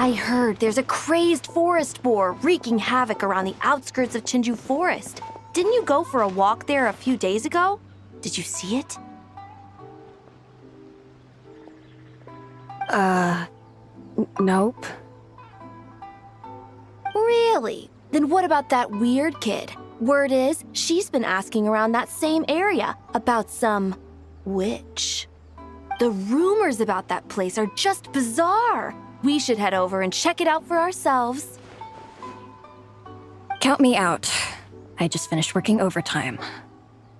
I heard there's a crazed forest boar wreaking havoc around the outskirts of Chinju Forest. Didn't you go for a walk there a few days ago? Did you see it? Nope. Really? Then what about that weird kid? Word is, she's been asking around that same area about some witch. The rumors about that place are just bizarre. We should head over and check it out for ourselves. Count me out. I just finished working overtime.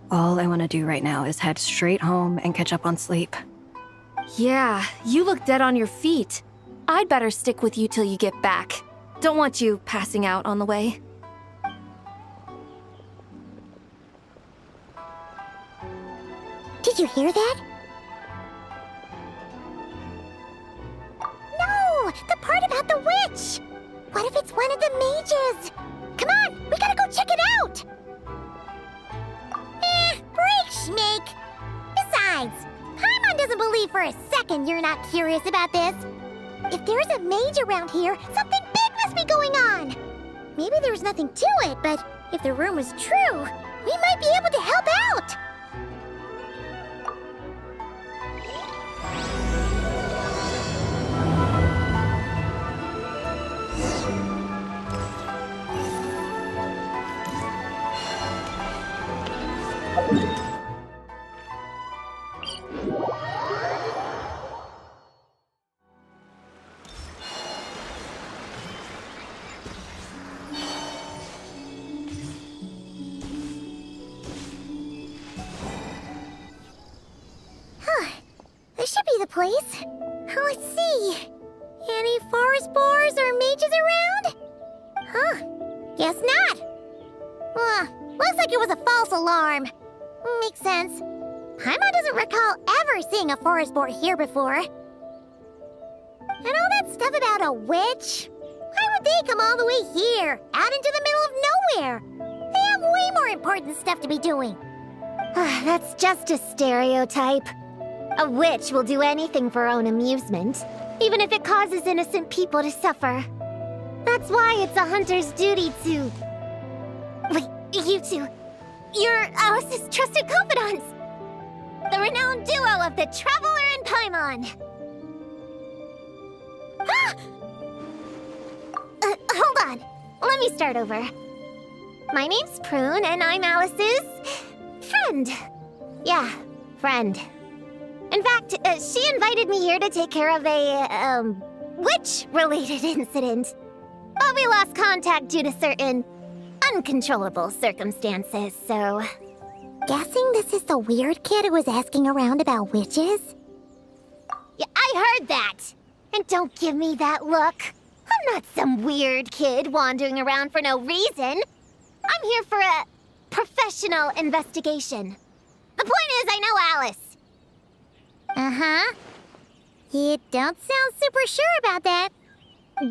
All I want to do right now is head straight home and catch up on sleep. Yeah, you look dead on your feet. I'd better stick with you till you get back. Don't want you passing out on the way. Did you hear that? No! The part about the witch! What if it's one of the mages? Come on! We gotta go check it out! Break, Schmake! Besides, Paimon doesn't believe for a second you're not curious about this. If there's a mage around here, something big must be going on! Maybe there's nothing to it, but if the rumor's true, we might be able to help out! This should be the place. Let's see. Any forest boars or mages around? Huh. Guess not. Looks like it was a false alarm. Makes sense. Paimon doesn't recall ever seeing a forest boar here before. And all that stuff about a witch? Why would they come all the way here, out into the middle of nowhere? They have way more important stuff to be doing. That's just a stereotype. A witch will do anything for her own amusement, even if it causes innocent people to suffer. That's why it's a hunter's duty to... Wait, you two. You're Alice's trusted confidants. The renowned duo of the Traveler and Paimon. Hold on. Let me start over. My name's Prune, and I'm Alice's... friend. Yeah, friend. In fact, she invited me here to take care of a, witch-related incident. But we lost contact due to certain uncontrollable circumstances, so... Guessing this is the weird kid who was asking around about witches? Yeah, I heard that! And don't give me that look. I'm not some weird kid wandering around for no reason. I'm here for a professional investigation. The point is, I know Alice. Uh-huh. You don't sound super sure about that.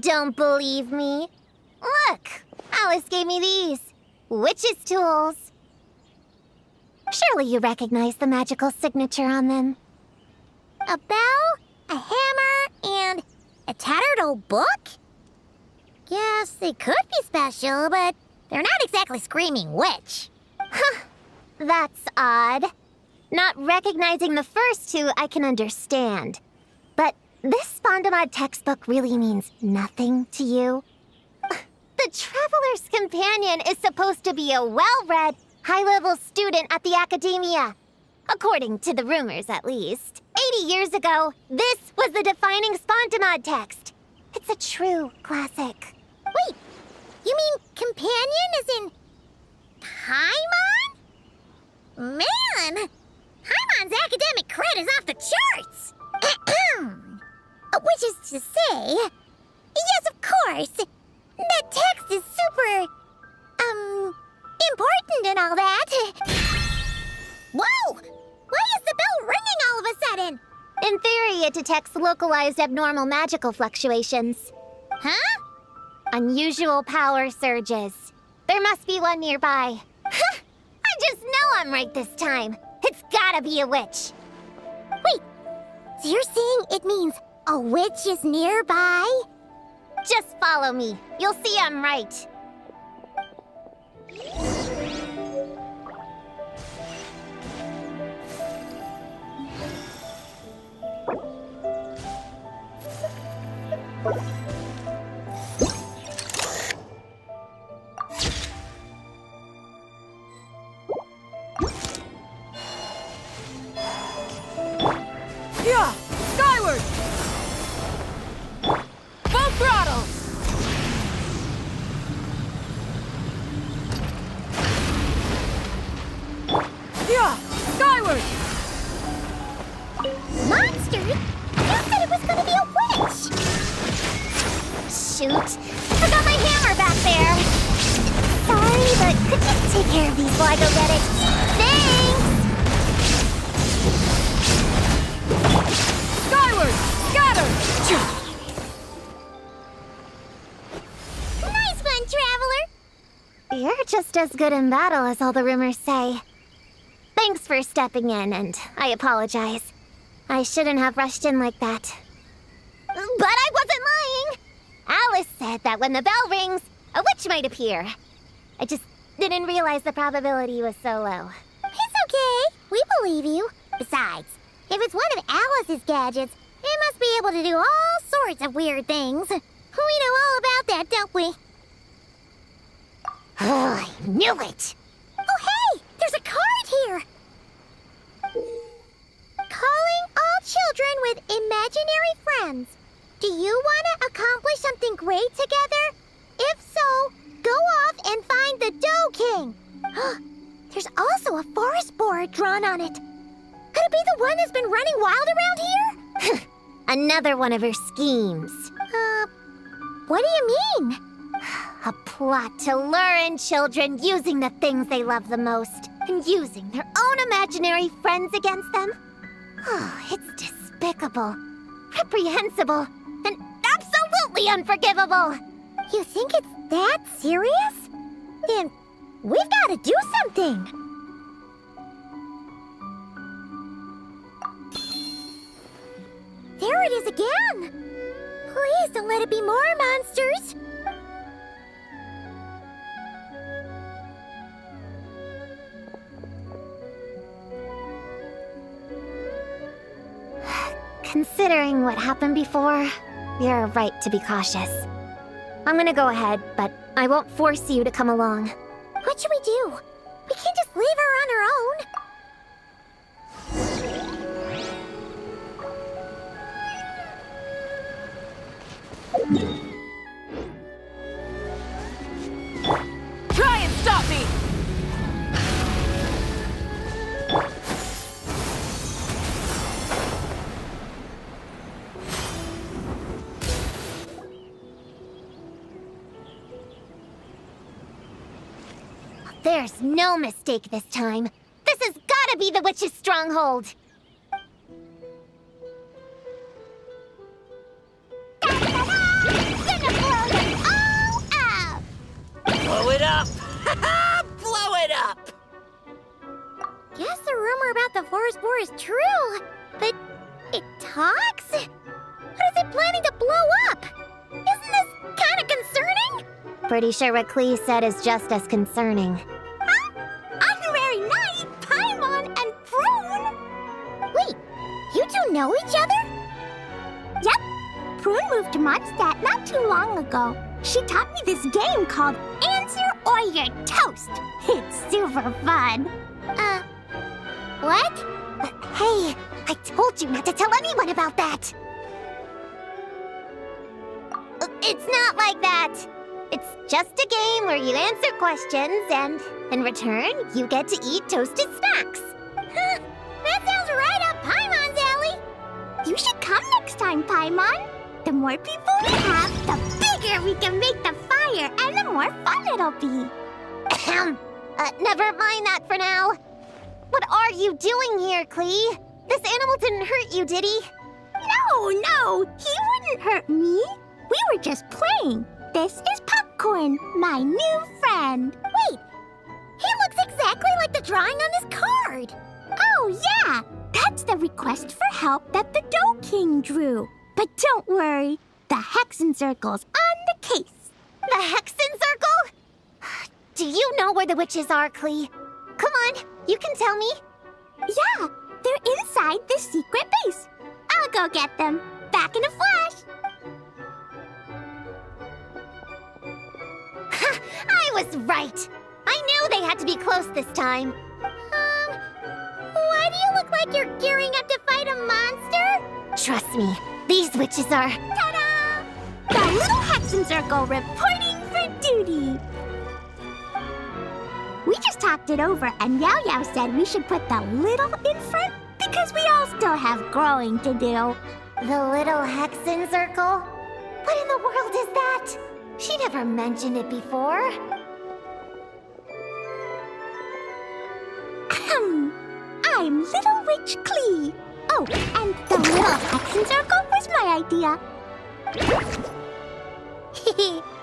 Don't believe me? Look, Alice gave me these. Witch's tools. Surely you recognize the magical signature on them. A bell, a hammer, and a tattered old book? Guess they could be special, but they're not exactly screaming witch. Huh, that's odd. Not recognizing the first two I can understand. But this Spondamod textbook really means nothing to you? The Traveler's Companion is supposed to be a well-read, high-level student at the Academia. According to the rumors, at least. 80 years ago, this was the defining Spondamod text. It's a true classic. Wait, you mean companion as in... Paimon? Man, Paimon's academic cred is off the charts! Which is to say... Yes, of course! That text is super... important and all that. Whoa! Why is the bell ringing all of a sudden? In theory, it detects localized abnormal magical fluctuations. Huh? Unusual power surges. There must be one nearby. I just know I'm right this time. It's gotta be a witch. Wait, so you're saying it means a witch is nearby? Just follow me. You'll see I'm right. Yeah! Skyward! Full throttle! Yeah! Skyward! Monster? You said it was gonna be a witch! Shoot! Forgot my hammer back there! Sorry, but could you take care of these while I go get it? Thanks! Skyward! Scatter! Nice one, Traveler! You're just as good in battle as all the rumors say. Thanks for stepping in, and I apologize. I shouldn't have rushed in like that. But I wasn't lying! Alice said that when the bell rings, a witch might appear. I just didn't realize the probability was so low. It's okay. We believe you. Besides, if it's one of Alice's gadgets, it must be able to do all sorts of weird things. We know all about that, don't we? Oh, I knew it! Oh, hey! There's a card here! Calling all children with imaginary friends. Do you want to accomplish something great together? If so, go off and find the Dough King. There's also a forest boar drawn on it. Could it be the one that's been running wild around here? Another one of her schemes. What do you mean? A plot to lure in children using the things they love the most and using their own imaginary friends against them. It's despicable, reprehensible, and absolutely unforgivable. You think it's that serious? Then we've got to do something. There it is again. Please don't let it be more monsters. Considering what happened before, you're right to be cautious. I'm gonna go ahead, but I won't force you to come along. What should we do? We can't just leave her on her own. Try and stop me! There's no mistake this time. This has gotta be the witch's stronghold. Gonna blow them all up! Blow it up! Blow it up! Guess the rumor about the forest boar is true, but it talks? What is it planning to blow up? Isn't this kind of concerning? Pretty sure what Klee said is just as concerning. Honorary Knight, Paimon, and Prune! Wait, you two know each other? Yep. Prune moved to Mondstadt not too long ago. She taught me this game called Answer or You're Toast. It's super fun. What? Hey, I told you not to tell anyone about that. It's not like that. It's just a game where you answer questions and, in return, you get to eat toasted snacks. That sounds right up Paimon's alley. You should come next time, Paimon. The more people we have, the bigger we can make the fire and the more fun it'll be. Never mind that for now. What are you doing here, Klee? This animal didn't hurt you, did he? No, he wouldn't hurt me. We were just playing. This is Popcorn, my new friend. Wait, he looks exactly like the drawing on this card. Oh, yeah, that's the request for help that the Dough King drew. But don't worry, The Hexen Circle's on the case. The Hexen Circle? Do you know where the witches are, Klee? Come on, you can tell me. Yeah, they're inside the secret base. I'll go get them. Back in a flash. I was right. I knew they had to be close this time. Why do you look like you're gearing up to fight a monster? Trust me, these witches are... Ta-da! The Little Hexen Circle reporting for duty. We just talked it over, and Yao Yao said we should put the little in front because we all still have growing to do. The Little Hexen Circle? What in the world is that? She never mentioned it before. I'm Little Witch Klee. Oh, and the Little Hexen Circle was my idea.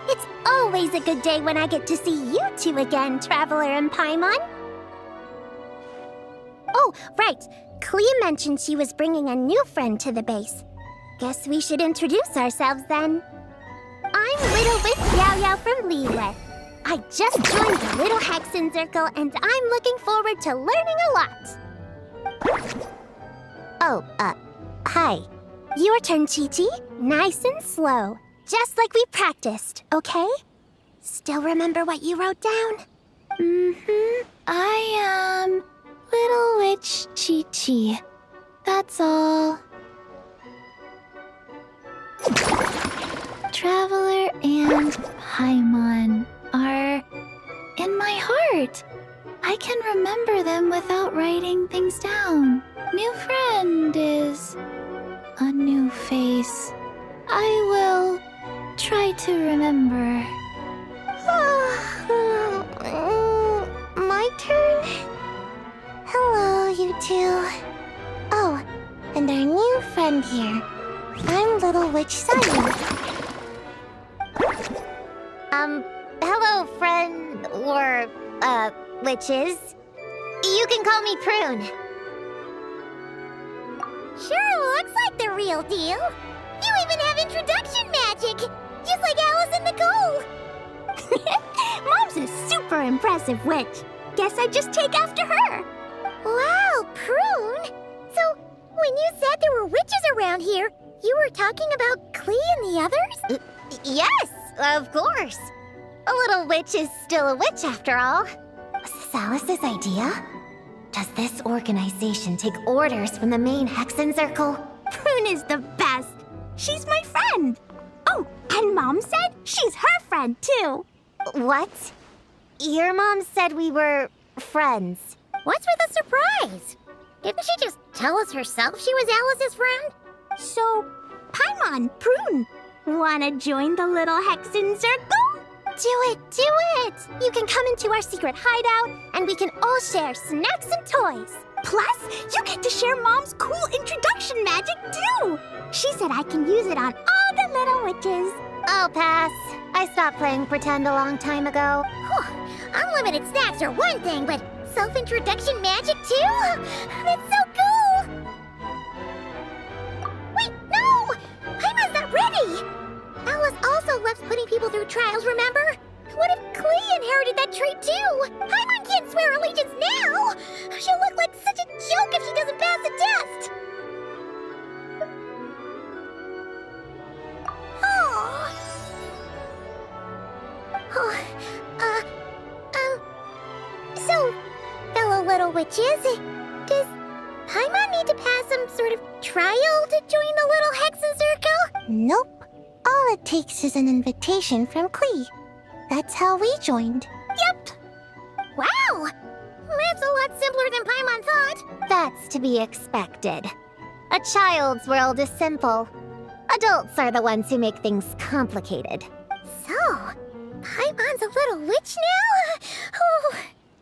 It's always a good day when I get to see you two again, Traveler and Paimon. Oh, right. Klee mentioned she was bringing a new friend to the base. Guess we should introduce ourselves then. I'm Little Witch Yao Yao from Liyue. I just joined the Little Hexen Circle, and I'm looking forward to learning a lot. Oh, hi. Your turn, Chi-Chi. Nice and slow. Just like we practiced, okay? Still remember what you wrote down? I am Little Witch Chi-Chi. That's all. Traveler and Paimon are in my heart. I can remember them without writing things down. New friend is a new face. I will try to remember. My turn? Hello, you two. Oh, and our new friend here. I'm Little Witch Sunny. Hello, friend, or, witches. You can call me Prune. Sure looks like the real deal. You even have introduction magic, just like Alice and Nicole. Mom's a super impressive witch. Guess I just take after her. Wow, Prune. So, when you said there were witches around here, you were talking about Klee and the others? Yes, of course. A little witch is still a witch after all. Was this Alice's idea? Does this organization take orders from the main Hexen Circle? Prune is the best. She's my friend. Oh, and Mom said she's her friend too. What? Your mom said we were friends. What's with the surprise? Didn't she just tell us herself she was Alice's friend? So, Paimon, Prune, wanna join the Little Hexen Circle? Do it, do it! You can come into our secret hideout, and we can all share snacks and toys. Plus, you get to share Mom's cool introduction magic, too! She said I can use it on all the little witches. I'll pass. I stopped playing pretend a long time ago. Unlimited snacks are one thing, but self-introduction magic, too? That's so cool! Wait, no! Paimon's not ready! Alice also loves putting people through trials, remember? What if Klee inherited that trait too? Paimon can't swear allegiance now! She'll look like such a joke if she doesn't pass the test! So, fellow little witches, does Paimon need to pass some sort of trial to join the Little Hexen Circle? Nope. All it takes is an invitation from Klee. That's how we joined. Yep. Wow! That's a lot simpler than Paimon thought. That's to be expected. A child's world is simple. Adults are the ones who make things complicated. So, Paimon's a little witch now? Oh,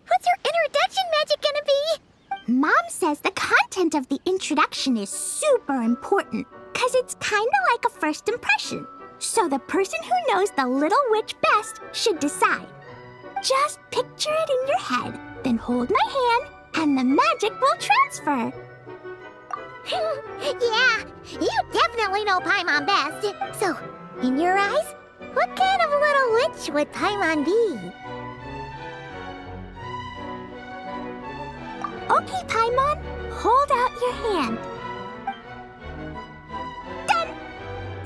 what's her introduction magic gonna be? Mom says the content of the introduction is super important, because it's kind of like a first impression. So the person who knows the little witch best should decide. Just picture it in your head, then hold my hand, and the magic will transfer. Yeah, you definitely know Paimon best. So, in your eyes, what kind of little witch would Paimon be? Okay, Paimon, hold out your hand. Done!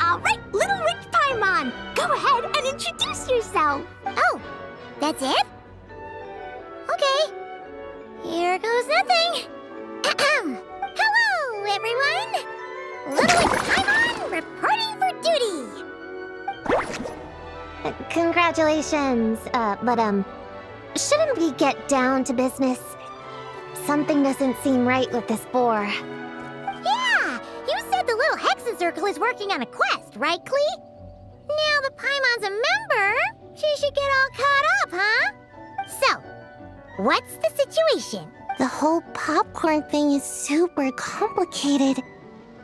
Alright, little witch Paimon, go ahead and introduce yourself. Oh, that's it? Okay, here goes nothing. Hello, everyone! Little witch Paimon reporting for duty. Congratulations, but shouldn't we get down to business? Something doesn't seem right with this boar. Yeah! You said the little Hexen Circle is working on a quest, right, Klee? Now the Paimon's a member, she should get all caught up, huh? So, what's the situation? The whole popcorn thing is super complicated.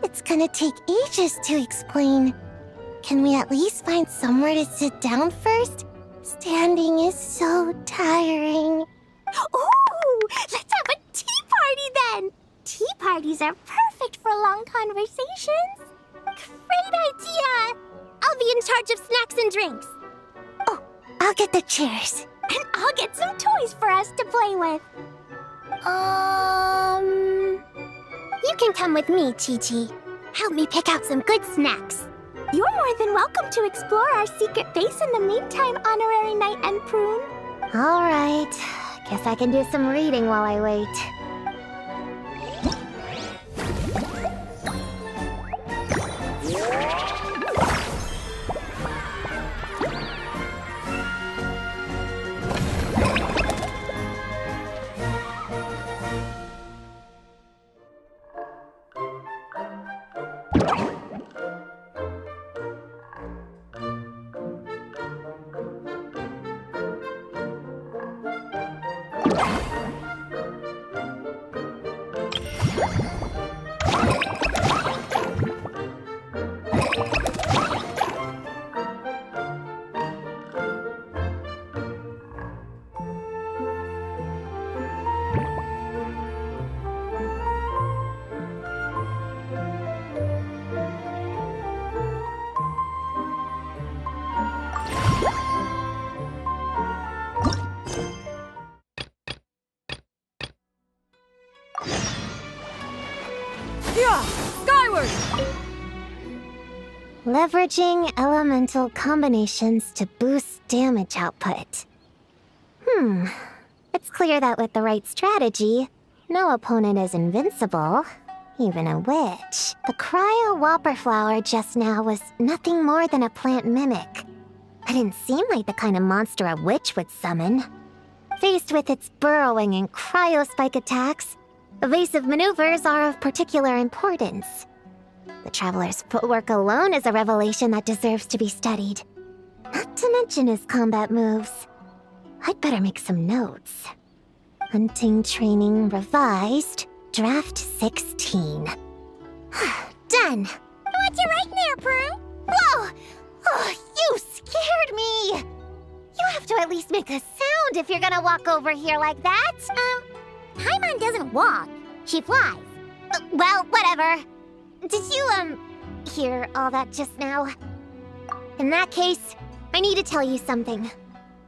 It's gonna take ages to explain. Can we at least find somewhere to sit down first? Standing is so tiring. Ooh, let's have a tea party then! Tea parties are perfect for long conversations. Great idea! I'll be in charge of snacks and drinks. Oh, I'll get the chairs. And I'll get some toys for us to play with. You can come with me, Chi-Chi. Help me pick out some good snacks. You're more than welcome to explore our secret base in the meantime, Honorary Knight and Prune. All right. Guess I can do some reading while I wait. Skyward! Leveraging elemental combinations to boost damage output. It's clear that with the right strategy, no opponent is invincible, even a witch. The cryo whopper flower just now was nothing more than a plant mimic. It didn't seem like the kind of monster a witch would summon. Faced with its burrowing and cryo-spike attacks, evasive maneuvers are of particular importance. The Traveler's footwork alone is a revelation that deserves to be studied. Not to mention his combat moves. I'd better make some notes. Hunting training revised, draft 16. Done! What you writing there, Prue? Whoa! Oh, you scared me! You have to at least make a sound if you're gonna walk over here like that. Paimon doesn't walk. She flies. Well, whatever. Did you, hear all that just now? In that case, I need to tell you something.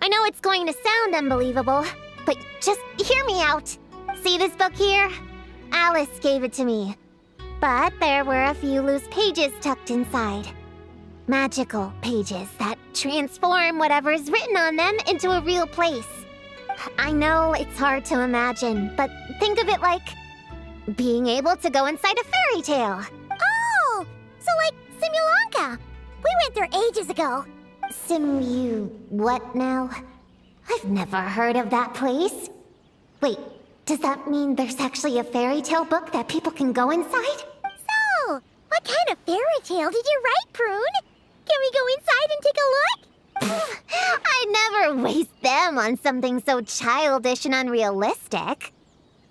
I know it's going to sound unbelievable, but just hear me out. See this book here? Alice gave it to me. But there were a few loose pages tucked inside. Magical pages that transform whatever's written on them into a real place. I know it's hard to imagine, but think of it like being able to go inside a fairy tale. Oh, so like Simulanka. We went there ages ago. What now? I've never heard of that place. Wait, does that mean there's actually a fairy tale book that people can go inside? So, what kind of fairy tale did you write, Prune? Can we go inside and take a look? I never waste them on something so childish and unrealistic.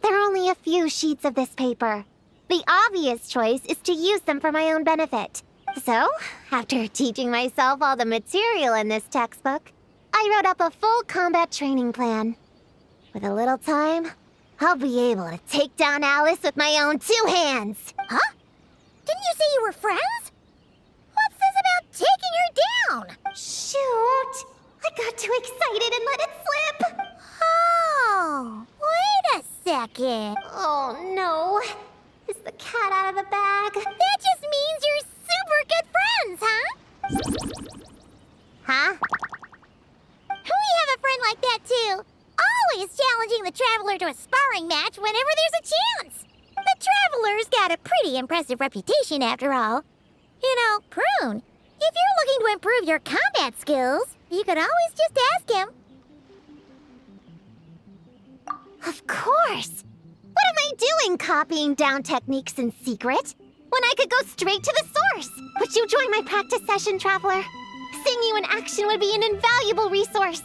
There are only a few sheets of this paper. The obvious choice is to use them for my own benefit. So, after teaching myself all the material in this textbook, I wrote up a full combat training plan. With a little time, I'll be able to take down Alice with my own 2 hands. Huh? Didn't you say you were friends? What's this about taking her down? Shoot! I got too excited and let it slip. Oh, wait a second. Oh no. Is the cat out of the bag? That just means you're super good friends, huh? Huh? We have a friend like that too. Always challenging the Traveler to a sparring match whenever there's a chance. The Traveler's got a pretty impressive reputation after all. You know, Prune, if you're looking to improve your combat skills, you could always just ask him. Of course! What am I doing copying down techniques in secret? When I could go straight to the source! Would you join my practice session, Traveler? Seeing you in action would be an invaluable resource.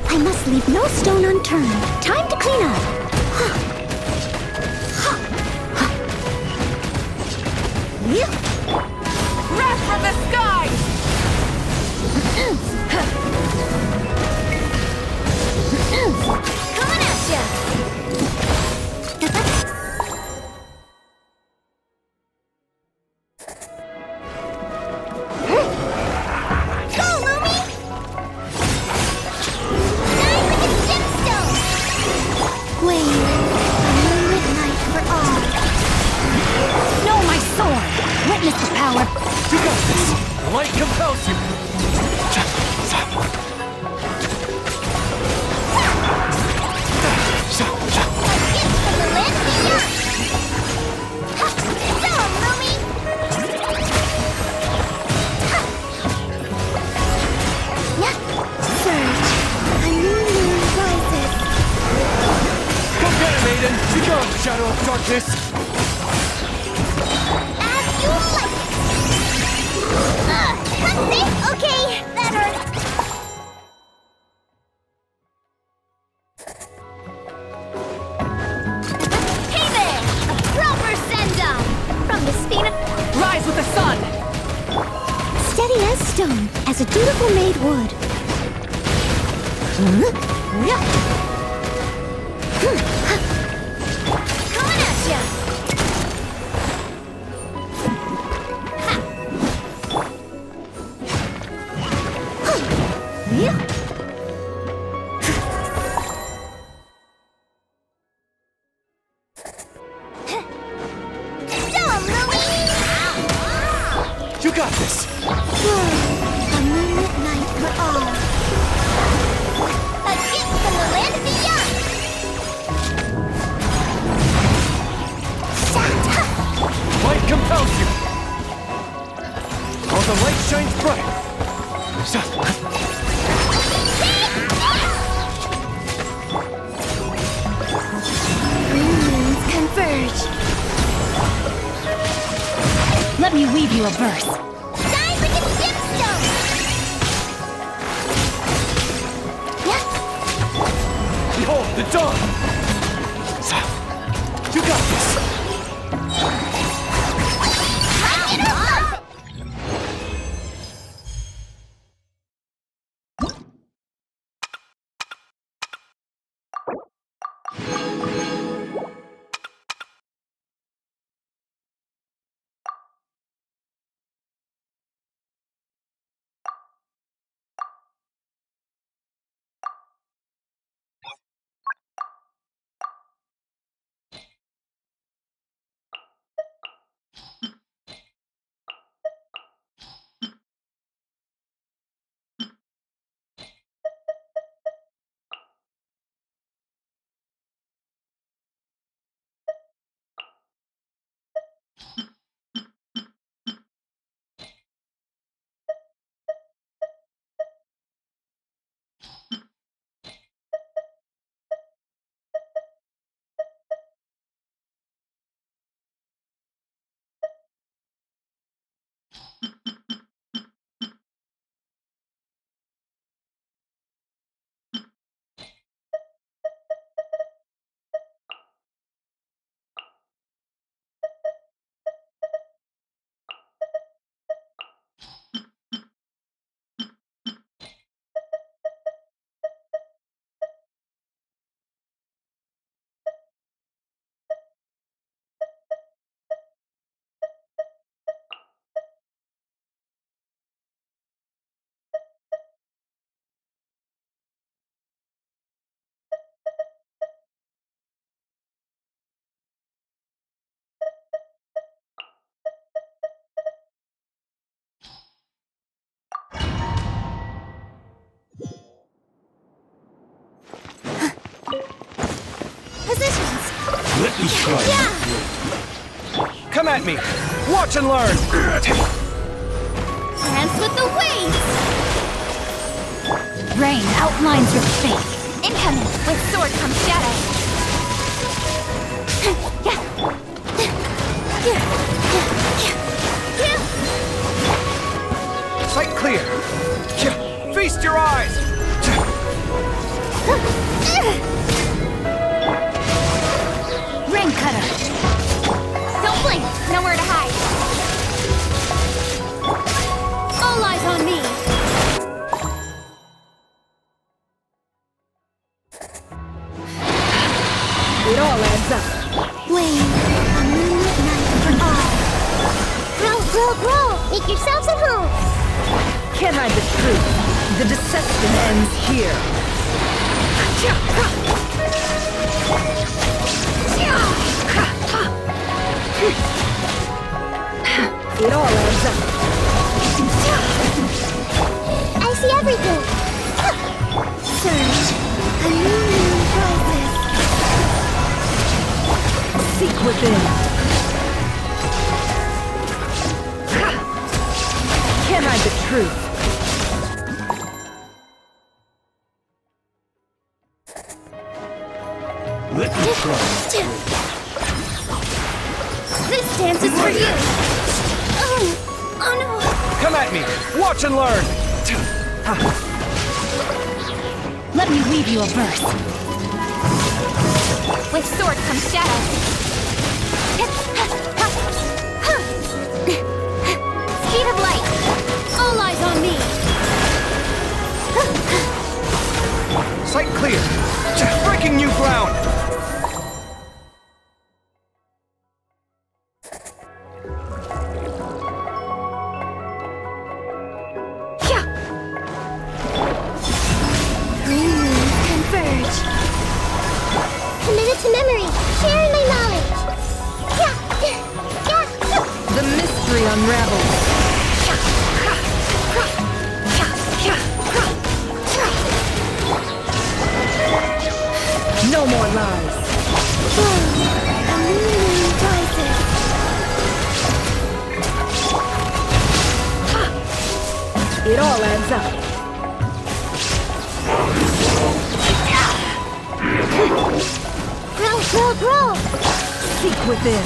I must leave no stone unturned. Time to clean up. Wrath from the sky! Coming at ya! Witness the power. You got this. The light compels you. Go get it, maiden. You go, shadow of darkness. Okay, that hurt. Hey there! A proper send-up! From the Spina... Rise with the sun! Steady as stone, as a dutiful maid would. Coming at ya! this. A moonlit night for all. A gift from the land of the young. Light compels you. All the light shines bright. Green moons converge. Let me weave you a verse. Shine like a gemstone. Behold the dawn. You got this. Positions. Let me try. Yeah. Come at me. Watch and learn. Dance with the waves. Rain outlines your fate. Incoming. With sword comes shadow. Sight clear. Feast your eyes. Rain cutter. Don't blink. Nowhere to hide. All eyes on me. It all adds up. Wayne, a moonlit night for all. Grow, grow, grow. Make yourselves at home. Can't hide the truth. The deception ends here. It all adds up. I see everything. Surge. A new moon rises. Seek within. Can't hide the truth. Let me try. This dance is for you. Oh no. Come at me. Watch and learn. Let me weave you a verse. With sword comes shadow. Speed of light. All eyes on me. Sight clear. Breaking new ground. Green moons converge. Committed to memory. Sharing my knowledge. The mystery unravels. It all adds up. Grow! Seek within.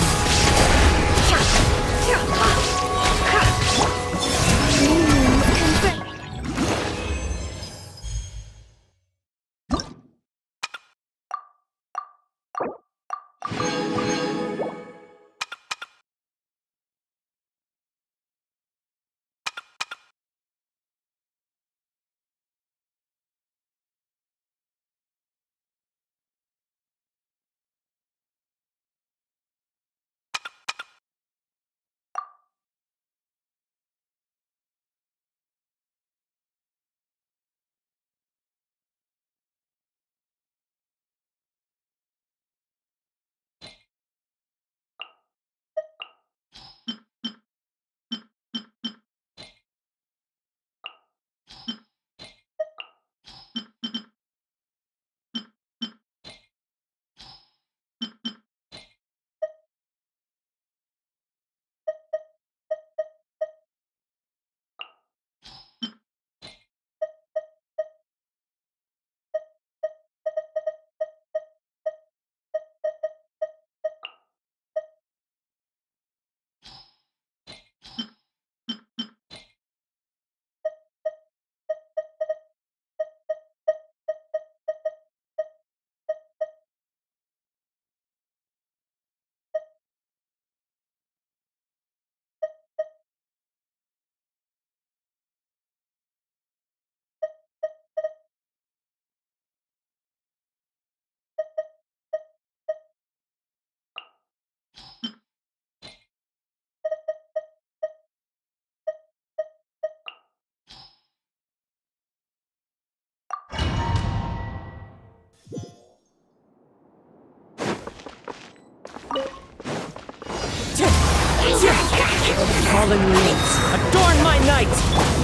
Fallen leaves, adorn my night!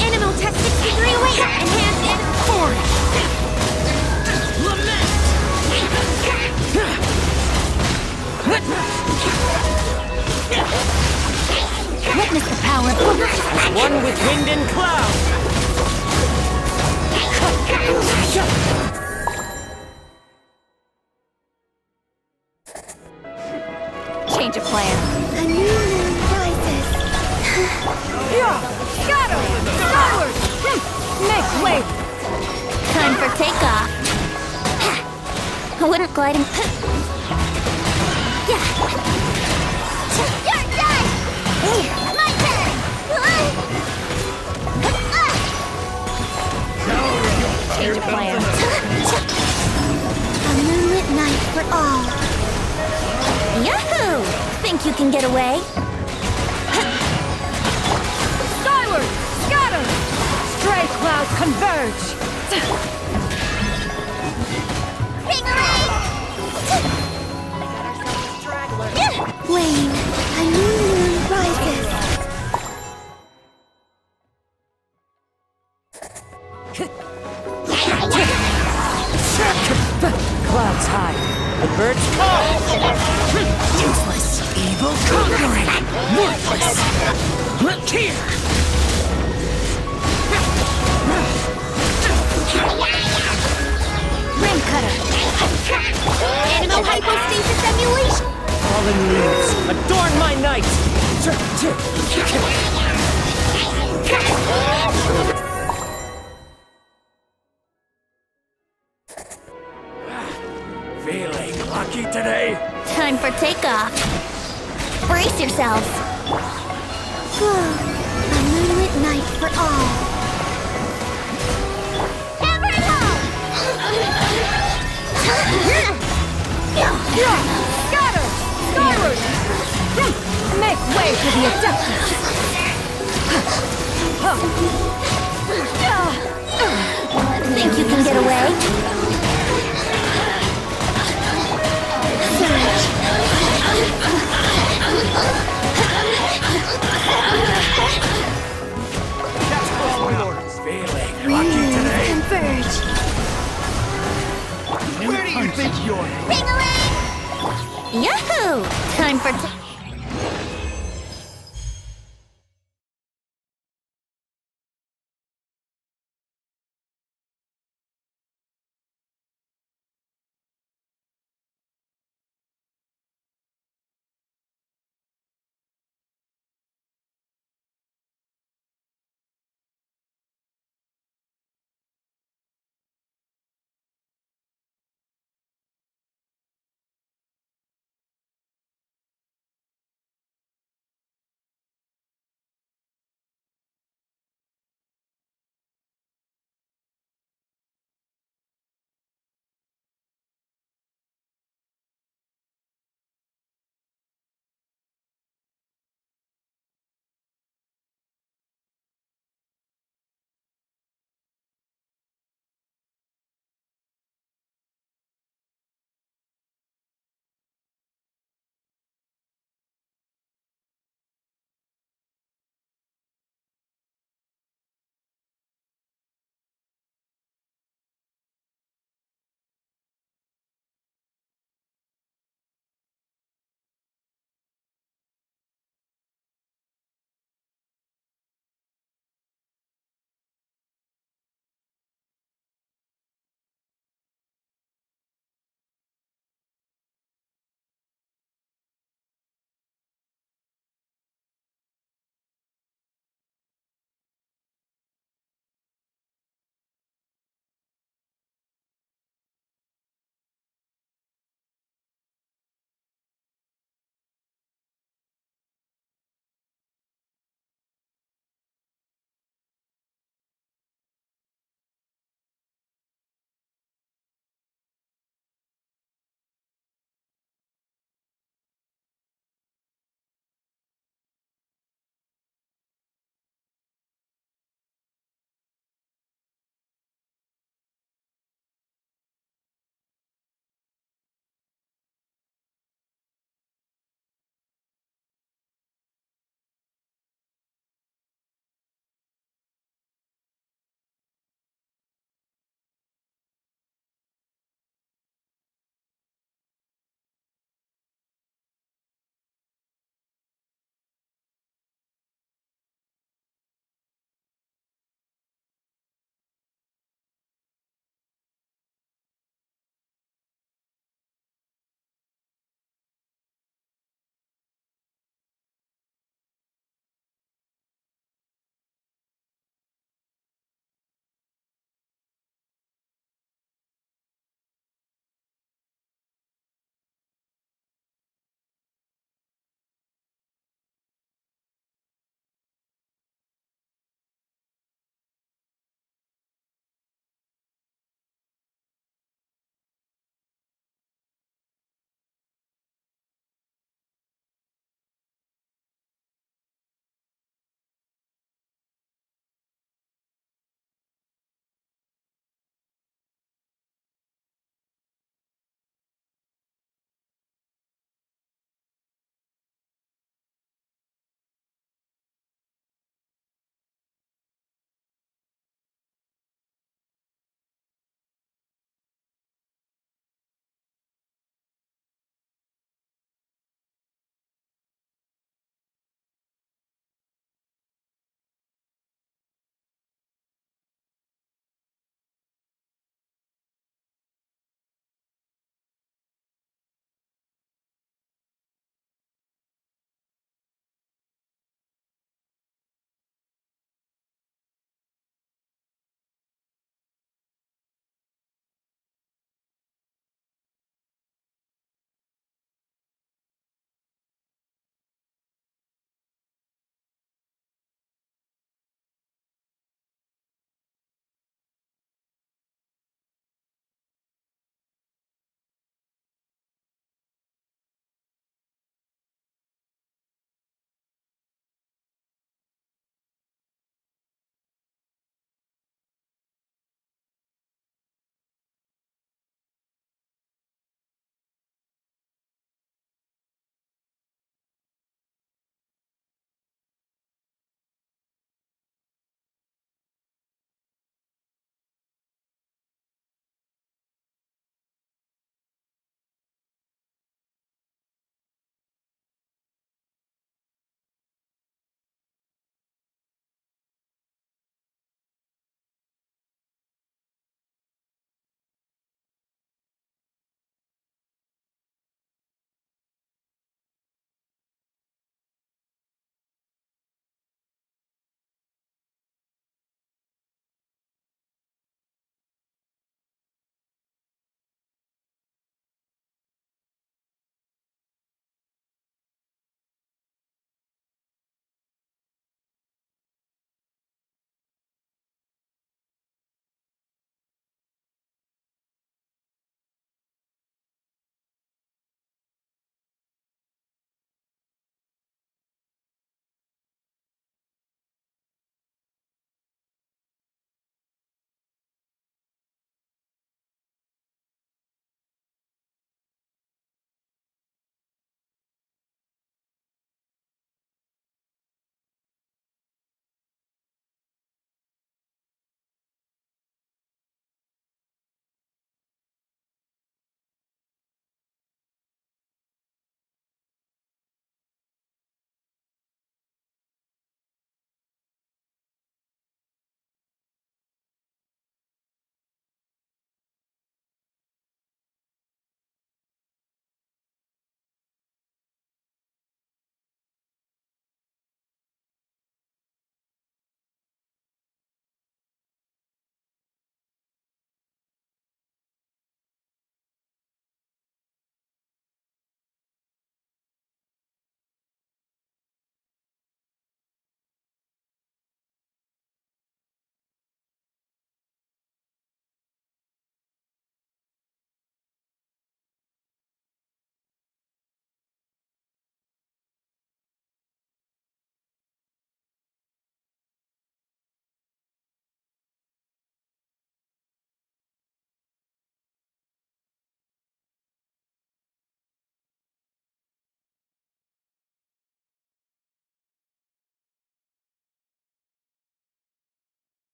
Animal test 63 away! Enhanced and forward! Lament! Witness the power of One with wind and cloud! change of plan. A new moon rises. Scatter! Skyward! Make way! Time for takeoff. I wouldn't glide in. You're done! My turn! Change of plan. A moonlit night for all. Yahoo! Think you can get away? Skyward! Scatter! Stray clouds converge! Wayne, a new moon rises. Clouds high, the birds call! Useless, evil conquering, worthless! Here! Ring cutter. Animal hypostasis emulation. Fallen leaves, adorn my night! Feeling lucky today? Time for takeoff. Brace yourselves. A moonlit night for all. Hammer it home! Scatter! Skyward! Make way for the Adeptus! Think you can get away? Feeling lucky today? Converge. Where do you think you're? Ring-a-ling! Yahoo! Time for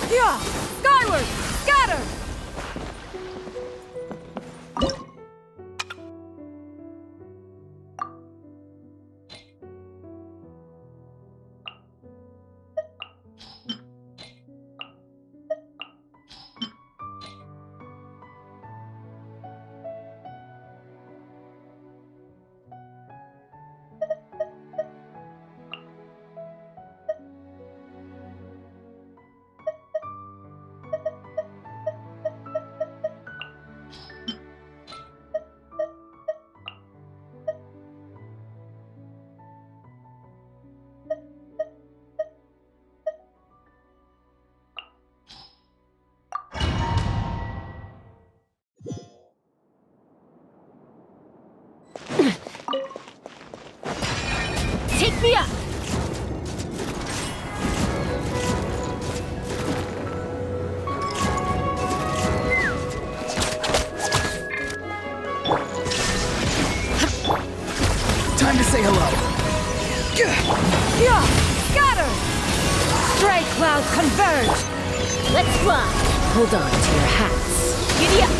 Yeah! Skyward! Scatter! Take me up! Time to say hello. Yeah! Scatter! Stray cloud converge! Let's fly! Hold on to your hats. Giddy up!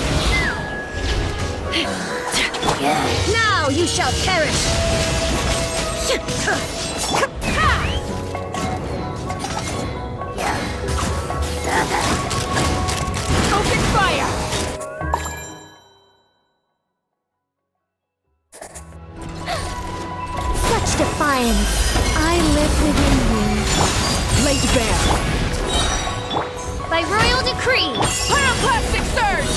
Now you shall perish! Open fire! Such defiance. I live within you. Laid bare! By royal decree. Pyroclastic surge!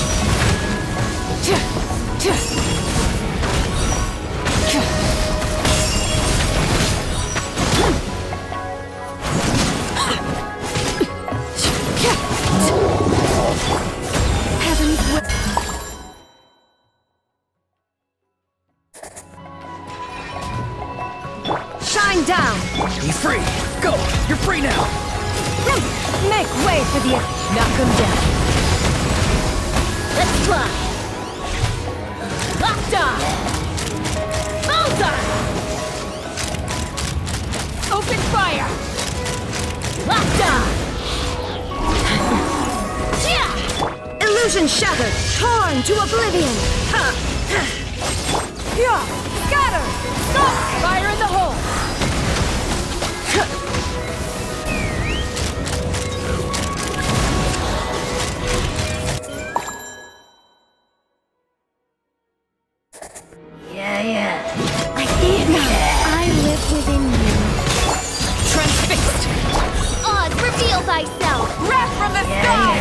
Heaven's will. Shine down! Be free. Go. You're free now. Make way for the... Knock him down. Let's fly! Locked on! Bullseye! Open fire! Locked on! Yeah! Illusion shattered! Torn to oblivion! Yeah! Scatter! Stop! Fire in the hole! I see it now. I live within you. Transfixed! Oz, reveal thyself. Wrath from the sky!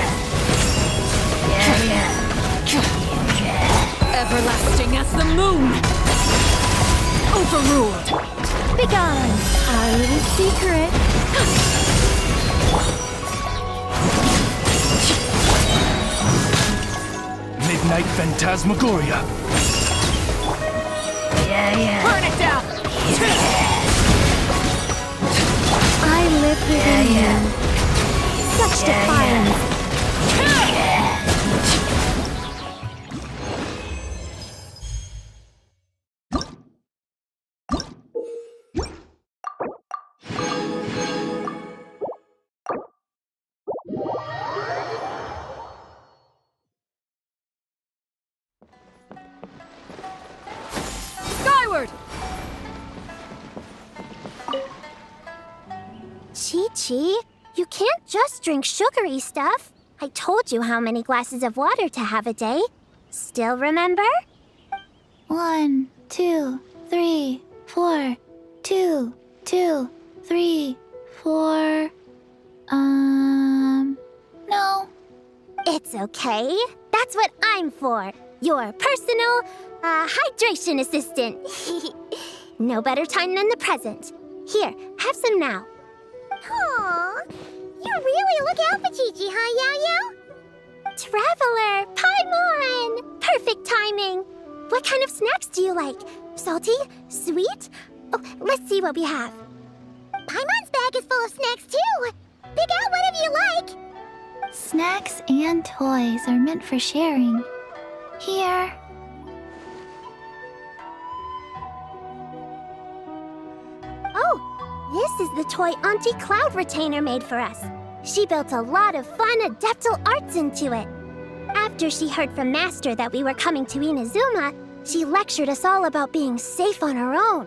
Everlasting as the moon! Overruled! Begone. Our little secret. Midnight Phantasmagoria. Burn it down! I live within you. Such defiance. Skyward! Chi-Chi, you can't just drink sugary stuff. I told you how many glasses of water to have a day. Still remember? 1, 2, 3, 4. 2, 2, 3, 4. No. It's okay. That's what I'm for. Your personal, hydration assistant. No better time than the present. Here, have some now. Aw, you really look out for Chi-Chi, huh, Yao-Yao? Traveler, Paimon! Perfect timing. What kind of snacks do you like? Salty? Sweet? Oh, let's see what we have. Paimon's bag is full of snacks, too. Pick out whatever you like. Snacks and toys are meant for sharing. Here. Oh, this is the toy Auntie Cloud Retainer made for us. She built a lot of fun adeptal arts into it. After she heard from Master that we were coming to Inazuma, she lectured us all about being safe on her own.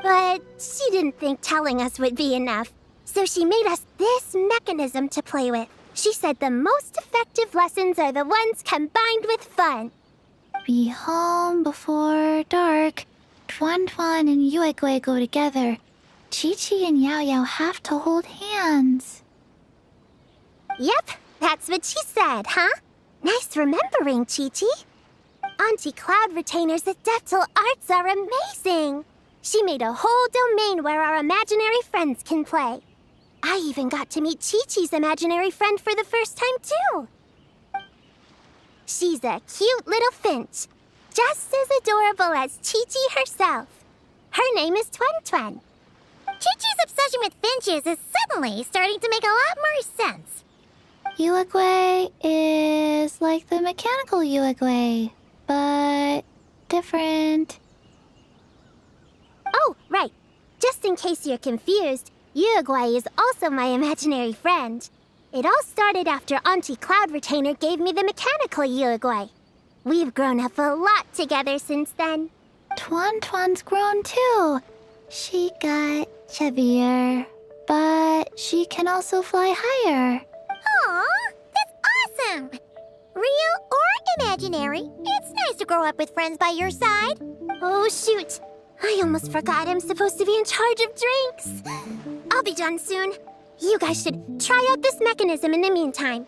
But she didn't think telling us would be enough, so she made us this mechanism to play with. She said the most effective lessons are the ones combined with fun. Be home before dark. Tuan Tuan and Yuegui go together. Chi-Chi and Yao Yao have to hold hands. Yep, that's what she said, huh? Nice remembering, Chi-Chi. Auntie Cloud Retainer's adeptal arts are amazing. She made a whole domain where our imaginary friends can play. I even got to meet Chi-Chi's imaginary friend for the first time, too. She's a cute little finch, just as adorable as Chi-Chi herself. Her name is Tuan Tuan. Chi-Chi's obsession with finches is suddenly starting to make a lot more sense. Yuegui is like the mechanical Yuegui, but different. Oh, right. Just in case you're confused, Yuegui is also my imaginary friend. It all started after Auntie Cloud Retainer gave me the mechanical Yuegui. We've grown up a lot together since then. Tuan Tuan's grown too. She got chubbier, but she can also fly higher. Aw, that's awesome! Real or imaginary, it's nice to grow up with friends by your side. Oh, shoot. I almost forgot I'm supposed to be in charge of drinks. I'll be done soon. You guys should try out this mechanism in the meantime.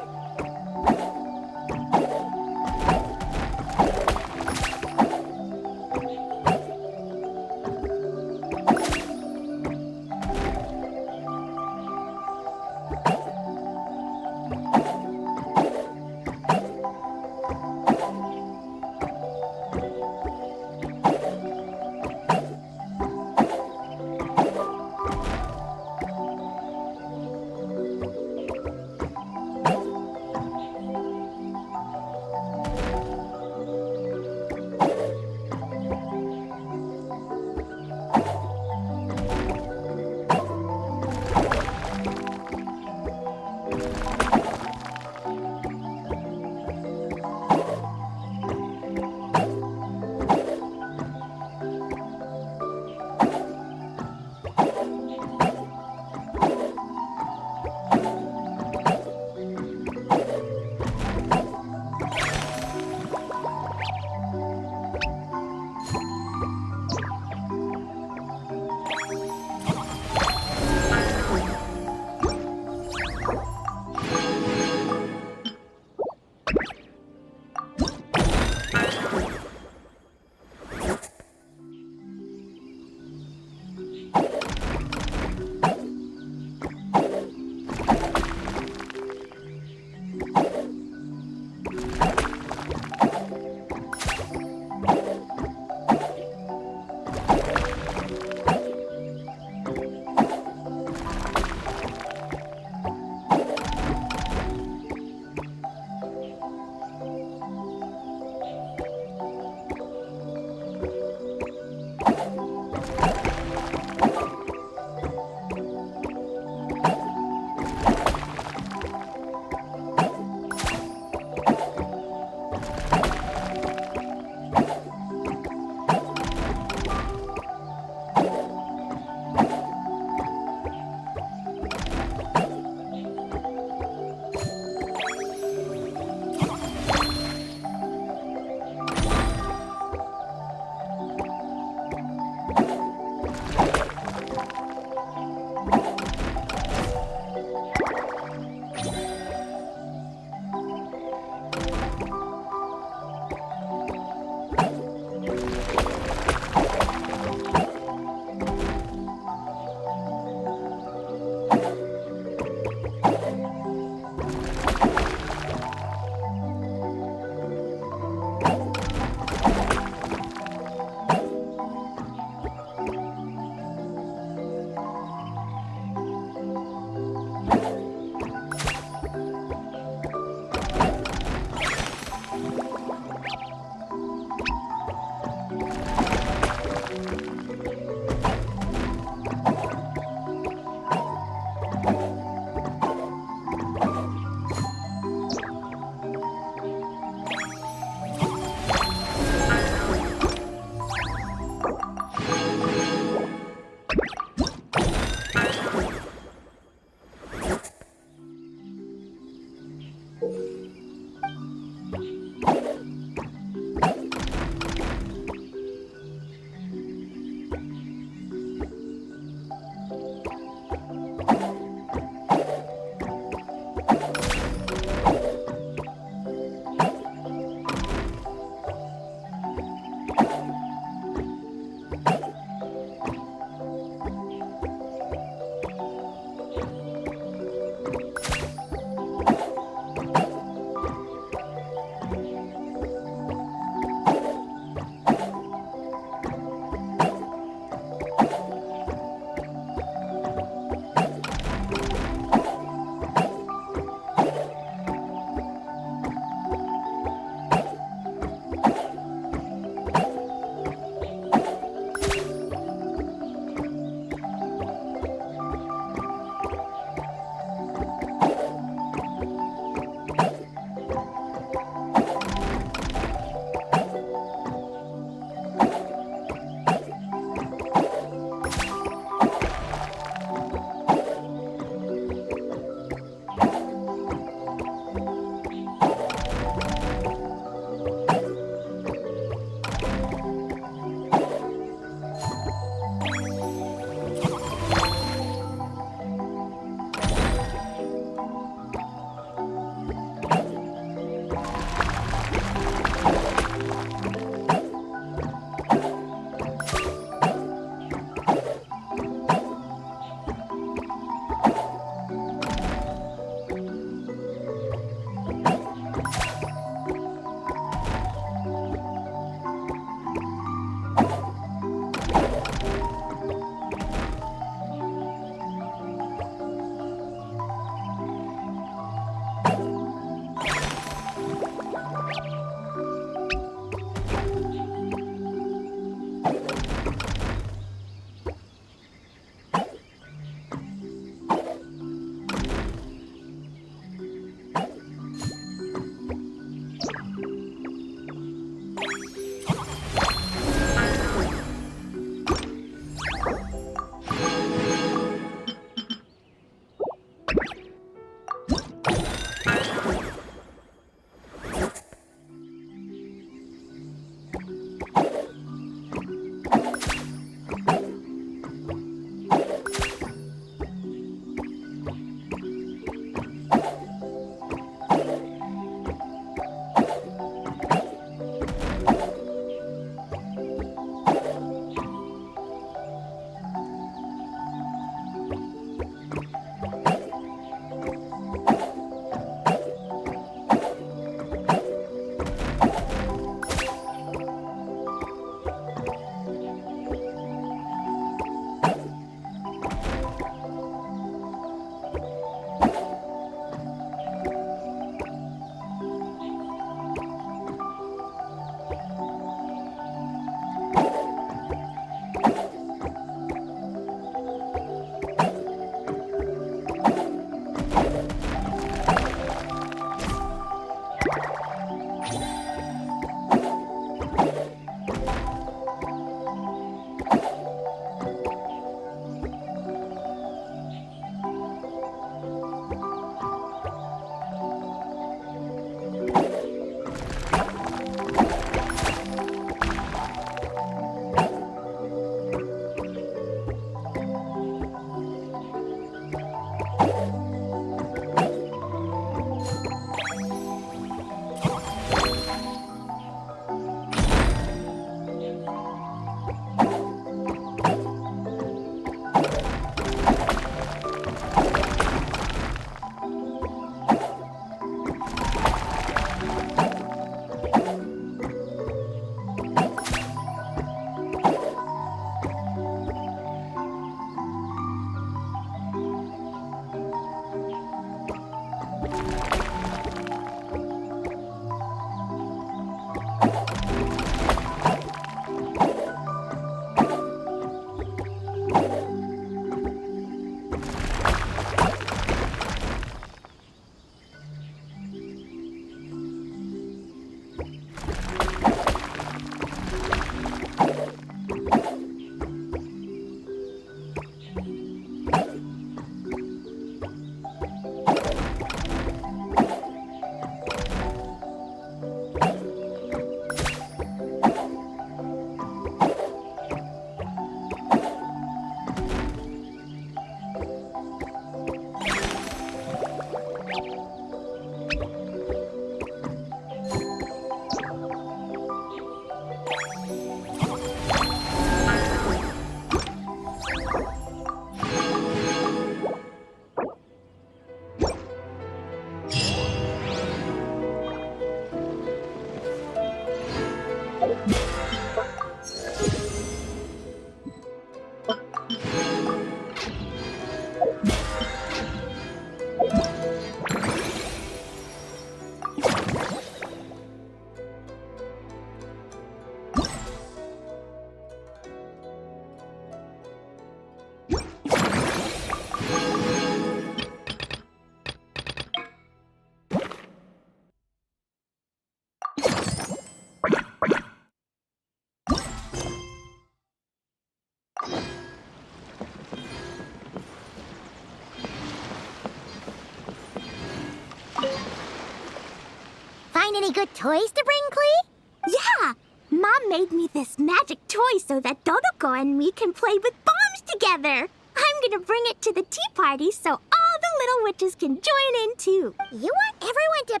find any good toys to bring, Clee? Yeah! Mom made me this magic toy so that Dodoko and me can play with bombs together. I'm gonna bring it to the tea party so all the little witches can join in too. You want everyone to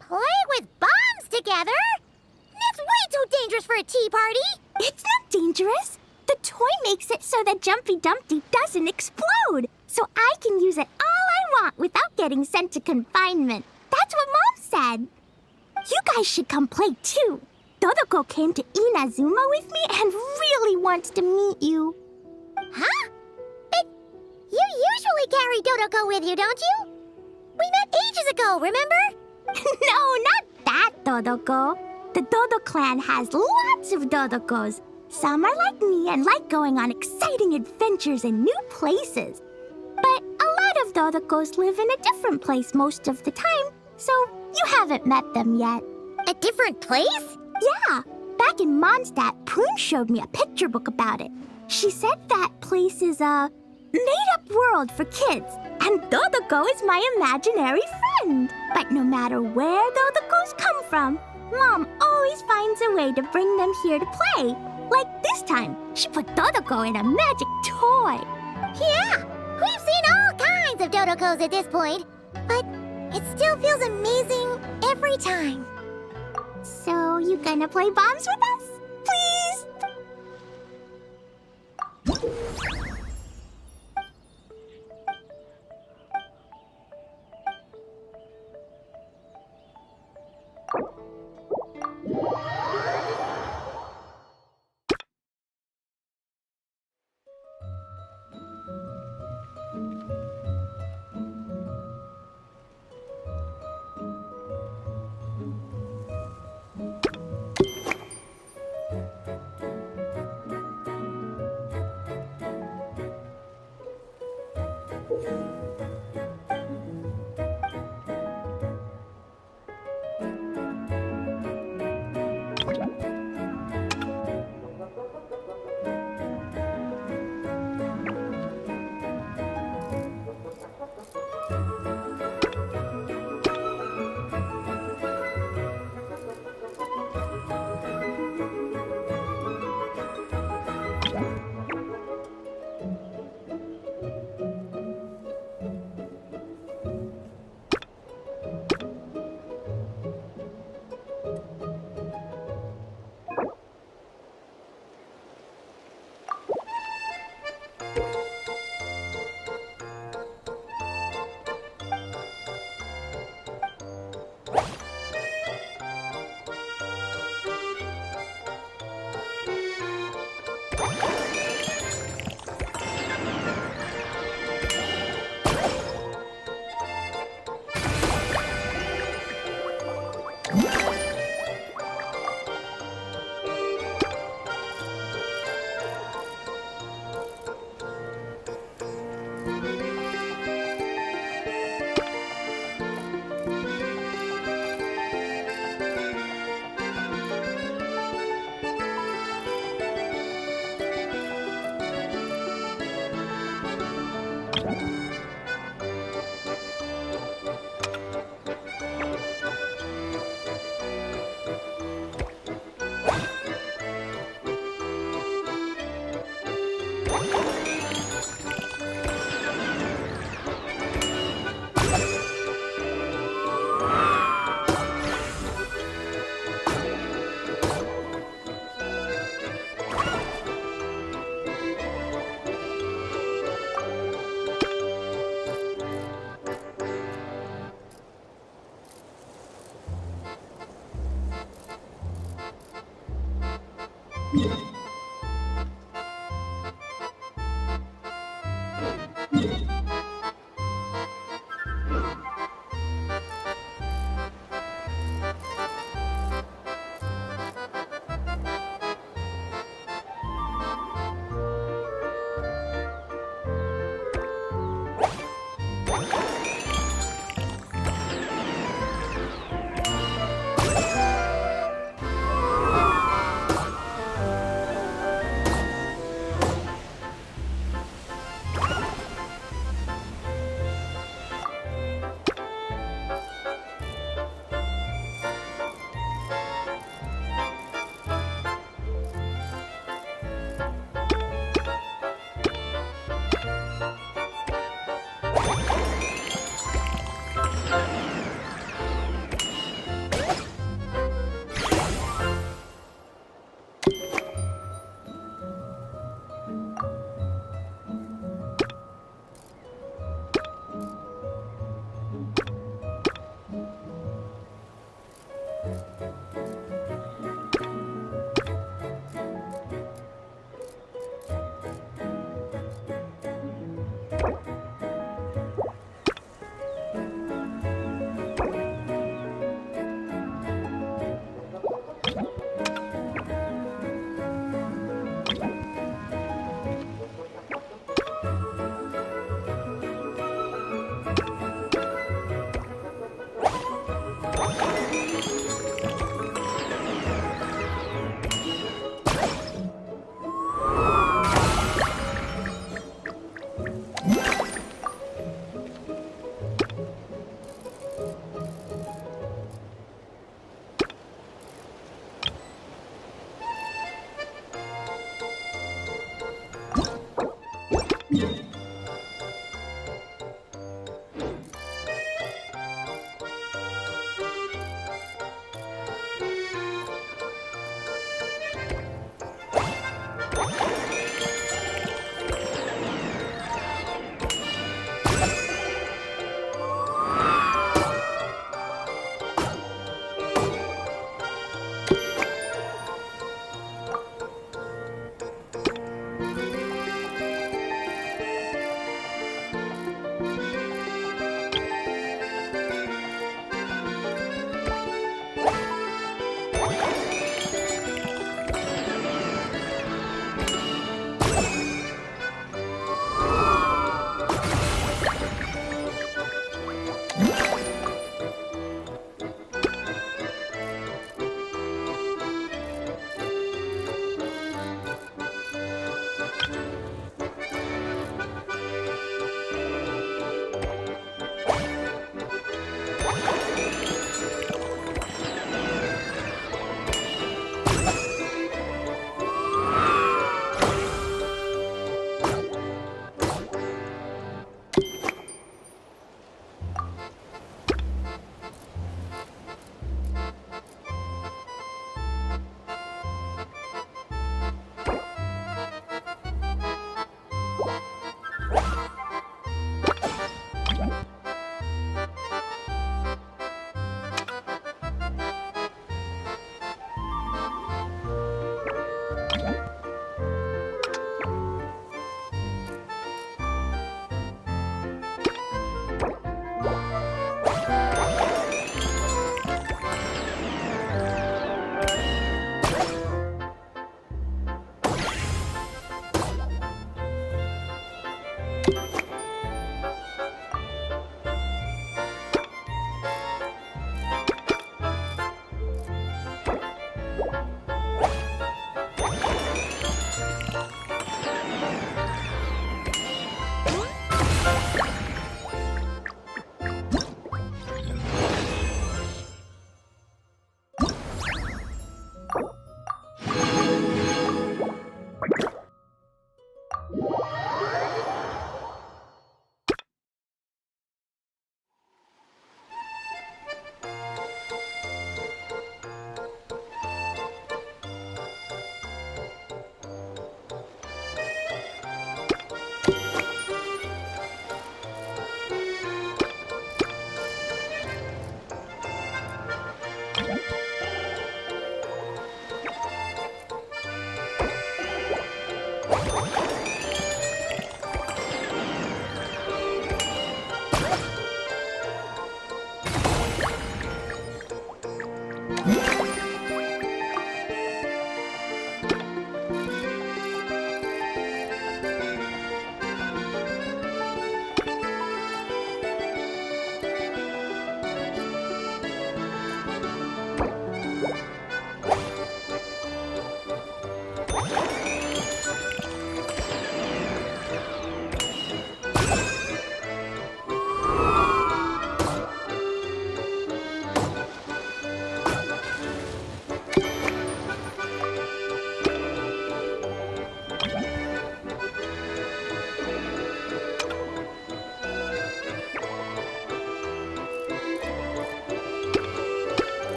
play with bombs together? That's way too dangerous for a tea party. It's not dangerous. The toy makes it so that Jumpy Dumpty doesn't explode. So I can use it all I want without getting sent to confinement. That's what Mom said. You guys should come play too. Dodoko came to Inazuma with me and really wants to meet you. Huh? But you usually carry Dodoko with you, don't you? We met ages ago, remember? No, not that Dodoko. The Dodo clan has lots of Dodokos. Some are like me and like going on exciting adventures in new places. But a lot of Dodokos live in a different place most of the time, so you haven't met them yet. A different place? Yeah. Back in Mondstadt, Prune showed me a picture book about it. She said that place is a made-up world for kids, and Dodoko is my imaginary friend. But no matter where Dodokos come from, Mom always finds a way to bring them here to play. Like this time, she put Dodoko in a magic toy. Yeah, we've seen all kinds of Dodokos at this point, but it still feels amazing every time. So, you gonna play bombs with us? Please?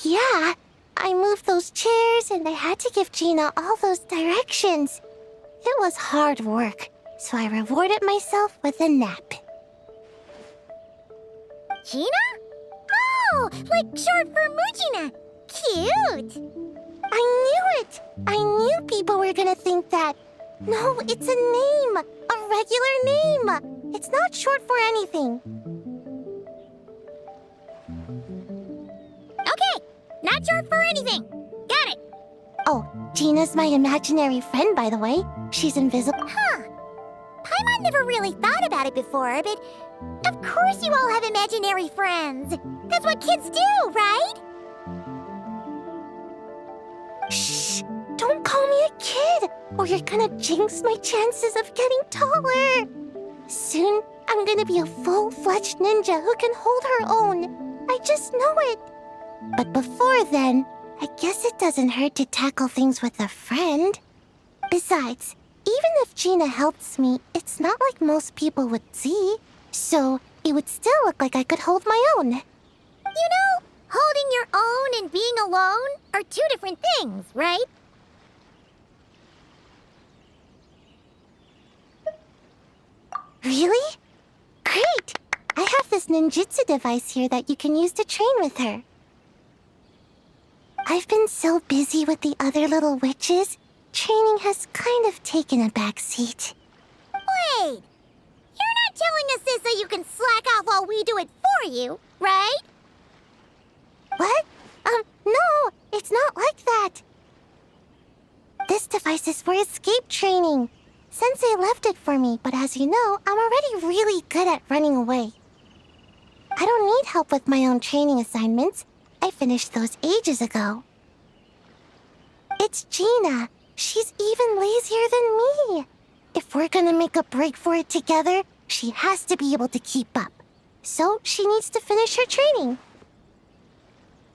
Yeah, I moved those chairs and I had to give Gina all those directions. It was hard work, so I rewarded myself with a nap. Gina? Oh, like short for Mujina. Cute. I knew it. I knew people were gonna think that. No, it's a name. A regular name. It's not short for anything. Okay, Not short for anything. Got it. Oh, Gina's my imaginary friend, by the way. She's invisible. Huh. Paimon never really thought about it before, but of course you all have imaginary friends. That's what kids do, right? Shh! Don't call me a kid, or you're gonna jinx my chances of getting taller. Soon, I'm gonna be a full-fledged ninja who can hold her own. I just know it. But before then, I guess it doesn't hurt to tackle things with a friend. Besides, even if Gina helps me, it's not like most people would see. So, it would still look like I could hold my own. You know, holding your own and being alone are two different things, right? Really? Great! I have this ninjutsu device here that you can use to train with her. I've been so busy with the other little witches, training has kind of taken a backseat. Wait! You're not telling us this so you can slack off while we do it for you, right? What? No, it's not like that. This device is for escape training. Sensei left it for me, but as you know, I'm already really good at running away. I don't need help with my own training assignments. I finished those ages ago. It's Gina. She's even lazier than me. If we're gonna make a break for it together, she has to be able to keep up. So she needs to finish her training.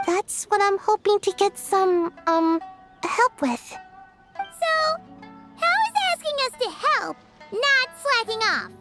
That's what I'm hoping to get some, help with. So, how is asking us to help not slacking off?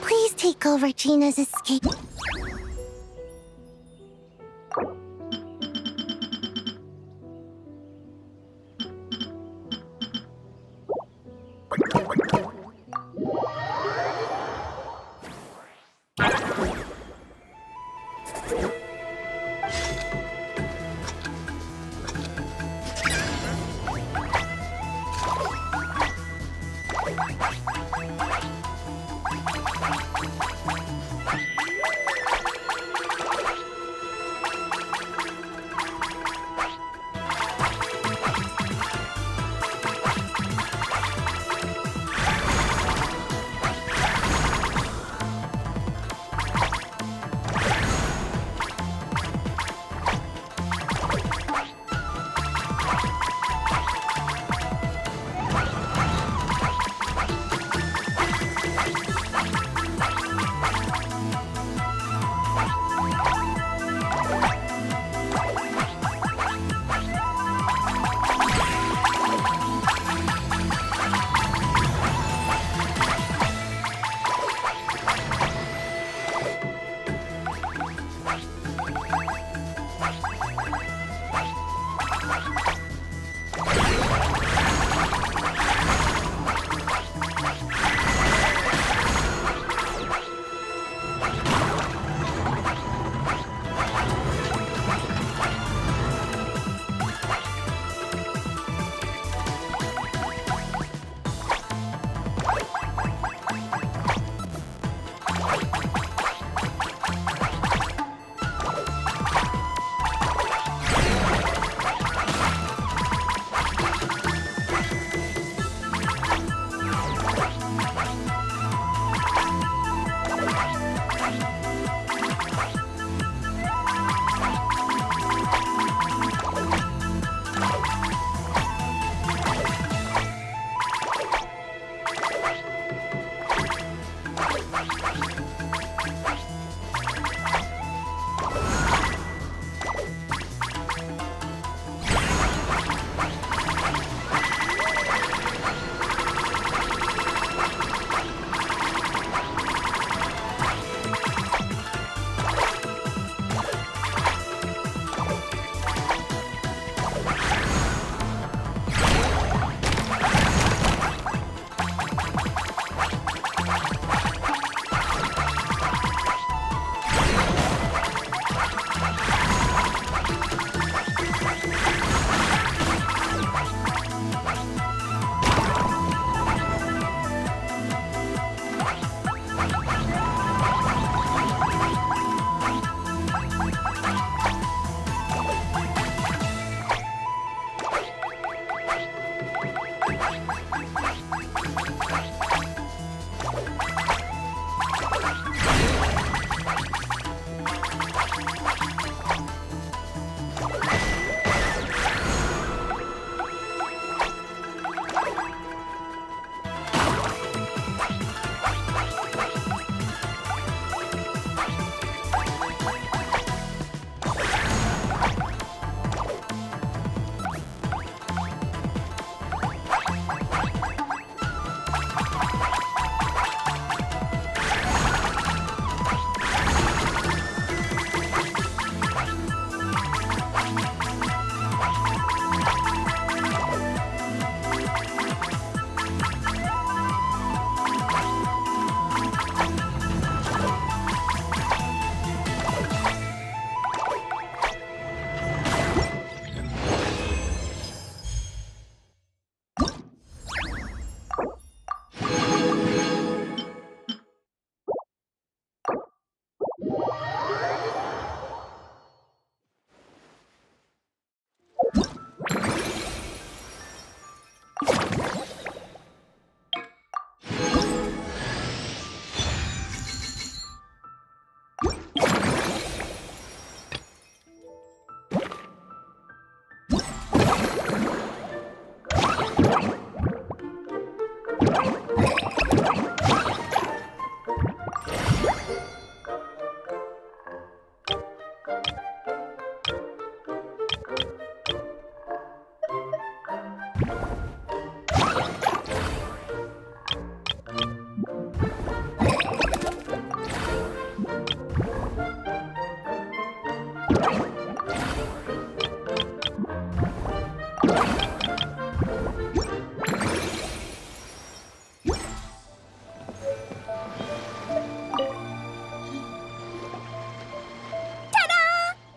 Please take over Gina's escape.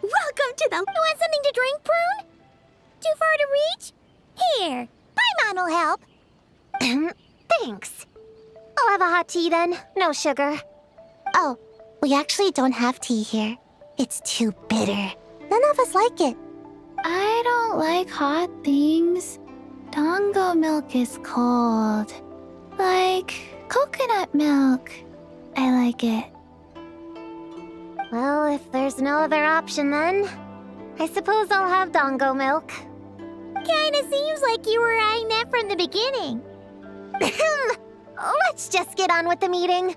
Welcome to the... You want something to drink, Prune? Too far to reach? Here, my mom will help. Thanks. I'll have a hot tea then. No sugar. Oh, we actually don't have tea here. It's too bitter. None of us like it. I don't like hot things. Dongo milk is cold. Like coconut milk. I like it. Well, if there's no other option then, I suppose I'll have Dongo milk. Kinda seems like you were eyeing that from the beginning. Let's just get on with the meeting.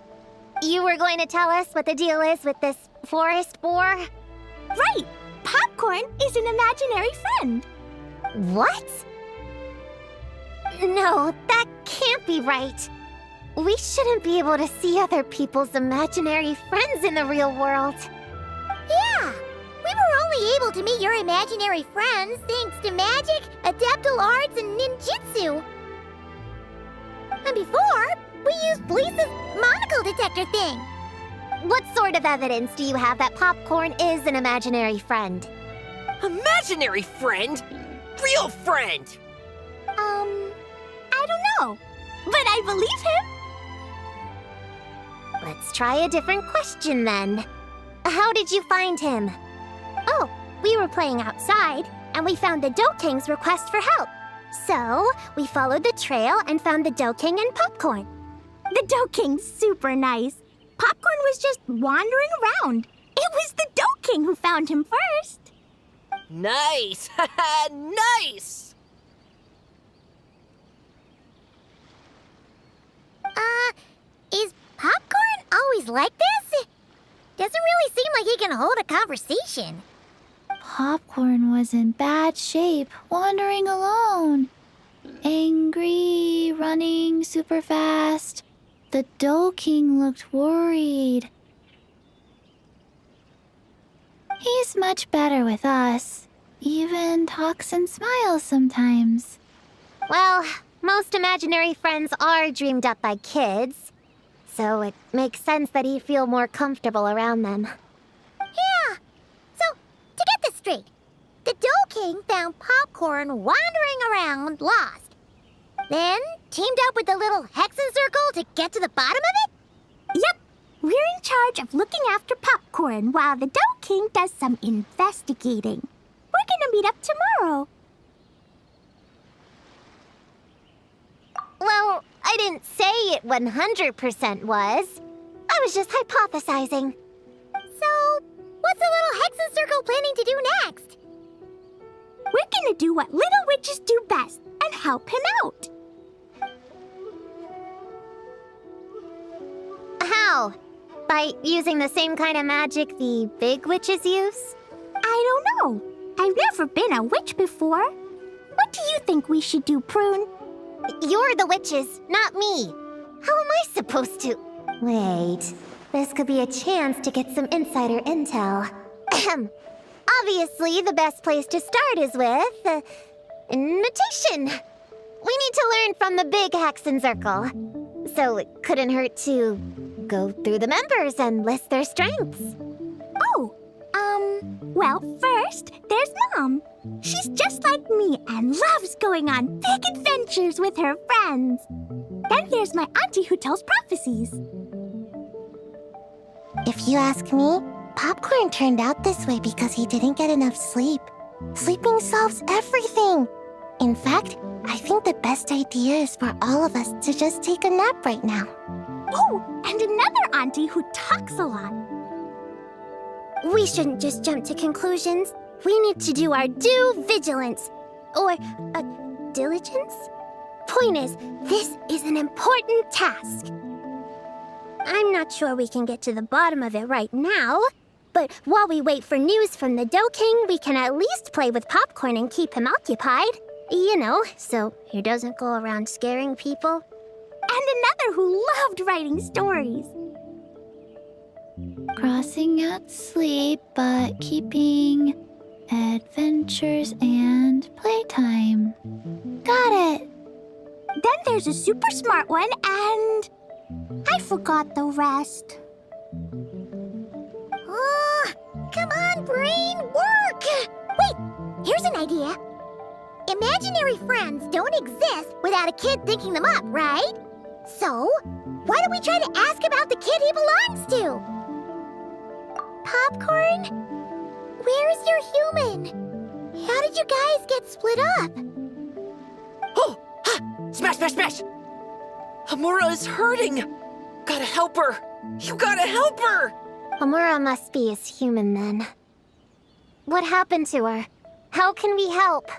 You were going to tell us what the deal is with this forest boar? Right! Popcorn is an imaginary friend. What? No, that can't be right. We shouldn't be able to see other people's imaginary friends in the real world. Yeah, we were only able to meet your imaginary friends thanks to magic, adeptal arts, and ninjutsu. And before, we used Lisa's monocle detector thing. What sort of evidence do you have that Popcorn is an imaginary friend? Imaginary friend? Real friend! I don't know, but I believe him. Let's try a different question then. How did you find him? Oh, we were playing outside, and we found the Dough King's request for help. So, we followed the trail and found the Dough King and Popcorn. The Dough King's super nice. Popcorn was just wandering around. It was the Dough King who found him first. Nice! Nice! Is Popcorn always like this? Doesn't really seem like he can hold a conversation. Popcorn was in bad shape, wandering alone. Angry, running super fast. The Dough King looked worried. He's much better with us. Even talks and smiles sometimes. Well, most imaginary friends are dreamed up by kids, so it makes sense that he'd feel more comfortable around them. Yeah! So, to get this straight, the Dough King found Popcorn wandering around, lost. Then teamed up with the little Hexen Circle to get to the bottom of it? Yep. We're in charge of looking after Popcorn while the Dough King does some investigating. We're gonna meet up tomorrow. Well, I didn't say it 100% was. I was just hypothesizing. So, what's the little Hexen Circle planning to do next? We're gonna do what little witches do best and help him out. How? By using the same kind of magic the big witches use? I don't know. I've never been a witch before. What do you think we should do, Prune? You're the witches, not me. How am I supposed to? Wait, this could be a chance to get some insider intel. Obviously, the best place to start is with invitation. We need to learn from the big Hexen Circle. So it couldn't hurt to go through the members and list their strengths. Oh, well, first, there's Mom. She's just like me and loves going on big adventures with her friends. Then there's my auntie who tells prophecies. If you ask me, Popcorn turned out this way because he didn't get enough sleep. Sleeping solves everything. In fact, I think the best idea is for all of us to just take a nap right now. Oh, and another auntie who talks a lot. We shouldn't just jump to conclusions. We need to do our due vigilance. Or, diligence? Point is, this is an important task. I'm not sure we can get to the bottom of it right now, But while we wait for news from the Dough King, we can at least play with Popcorn and keep him occupied. You know, so he doesn't go around scaring people. And another who loved writing stories. Crossing out sleep, but keeping adventures and playtime. Got it! Then there's a super smart one, and I forgot the rest. Oh, come on, brain, work! Wait, here's an idea. Imaginary friends don't exist without a kid thinking them up, right? So, why don't we try to ask about the kid he belongs to? Popcorn? Where's your human? How did you guys get split up? Oh! Ha! Smash, smash, smash! Hamura is hurting! Gotta help her! You gotta help her! Amura must be his human then. What happened to her? How can we help?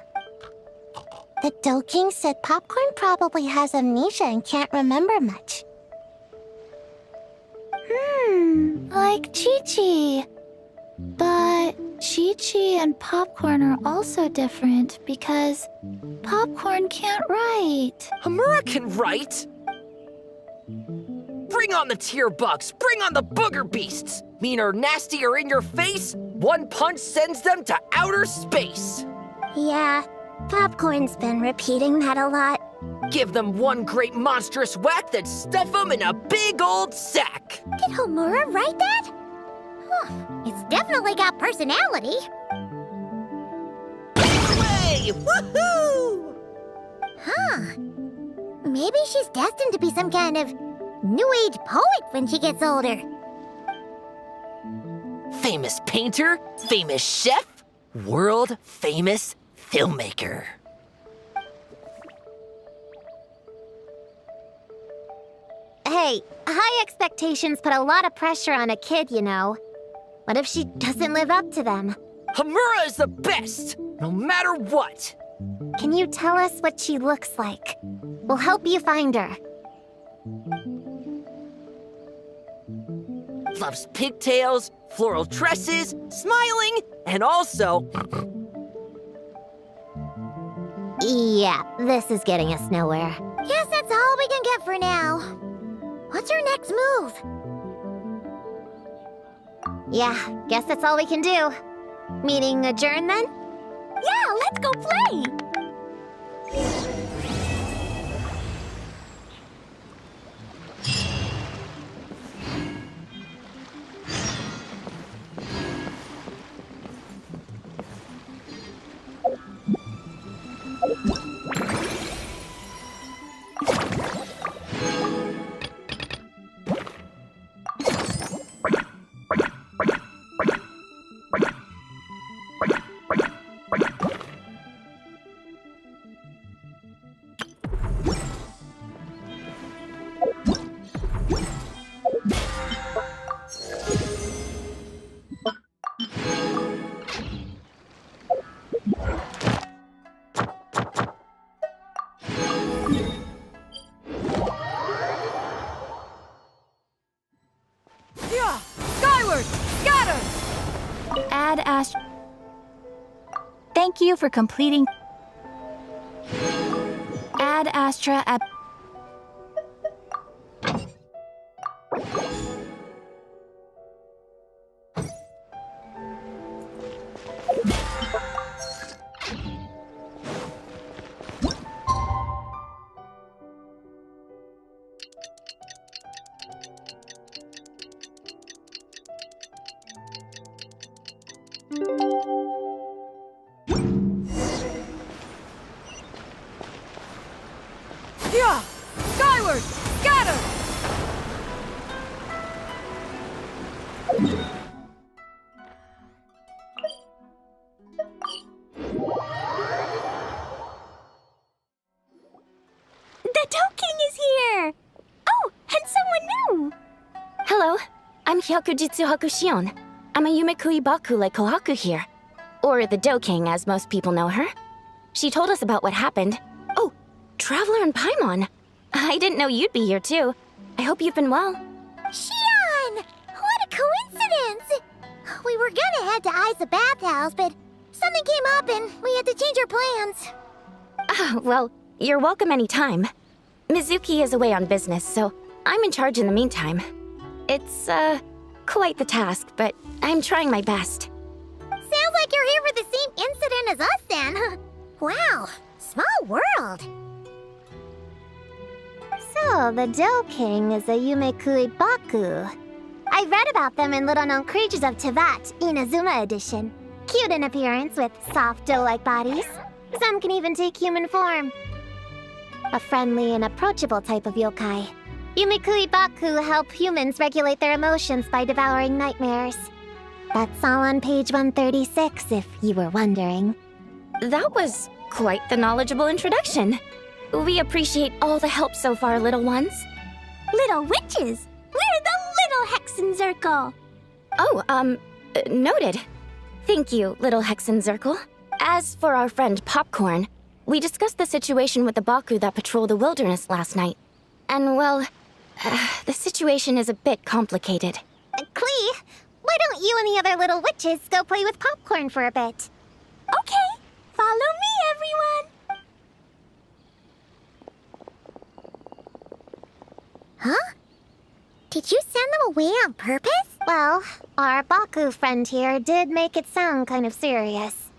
The Dough King said Popcorn probably has amnesia and can't remember much. Like Chi-Chi. But Chi-Chi and Popcorn are also different because Popcorn can't write. Hamura can write! Bring on the tear bugs! Bring on the booger beasts! Mean or nasty or in your face, one punch sends them to outer space! Yeah, Popcorn's been repeating that a lot. Give them one great monstrous whack, then stuff them in a big old sack! Did Homura write that? Huh, it's definitely got personality. Way! Woohoo! Huh. Maybe she's destined to be some kind of New Age poet when she gets older. Famous painter, famous chef, world famous filmmaker. Hey, high expectations put a lot of pressure on a kid, you know. What if she doesn't live up to them? Hamura is the best, no matter what. Can you tell us what she looks like? We'll help you find her. Loves pigtails, floral tresses, smiling, and also... Yeah, this is getting us nowhere. Guess that's all we can get for now. What's our next move? Yeah, guess that's all we can do. Meeting adjourn then? Yeah, let's go play! Yeah! Skyward! Scatter! Add Astra. Thank you for completing. Add Astra at. Yeah! Skyward! Scatter! The Dough King is here! Oh, and someone new! Hello, I'm Hyakujitsu Hakushion. I'm a Yumekui Bakule Kohaku here. Or the Dough King, as most people know her. She told us about what happened. Oh, Traveler and Paimon. I didn't know you'd be here too. I hope you've been well. Shion! What a coincidence! we were gonna head to Isa Bathhouse, but something came up and we had to change our plans. Oh, well, you're welcome anytime. Mizuki is away on business, so I'm in charge in the meantime. It's, quite the task, but I'm trying my best. Sounds like you're here for the same incident as us then. Wow, small world. So, the Dough King is a Yumekui Baku. I read about them in Little Known Creatures of Tevat, Inazuma edition. Cute in appearance with soft dough-like bodies. Some can even take human form. A friendly and approachable type of yokai. Yumekui Baku help humans regulate their emotions by devouring nightmares. That's all on page 136, if you were wondering. That was quite the knowledgeable introduction. We appreciate all the help so far, little ones. Little witches! We're the Little Hexenzirkel! Oh, noted. Thank you, little Hexenzirkel. As for our friend Popcorn, we discussed the situation with the Baku that patrol the wilderness last night. And, well, the situation is a bit complicated. Klee, why don't you and the other little witches go play with Popcorn for a bit? Okay, follow me, everyone! Huh? Did you send them away on purpose? Well, our Baku friend here did make it sound kind of serious.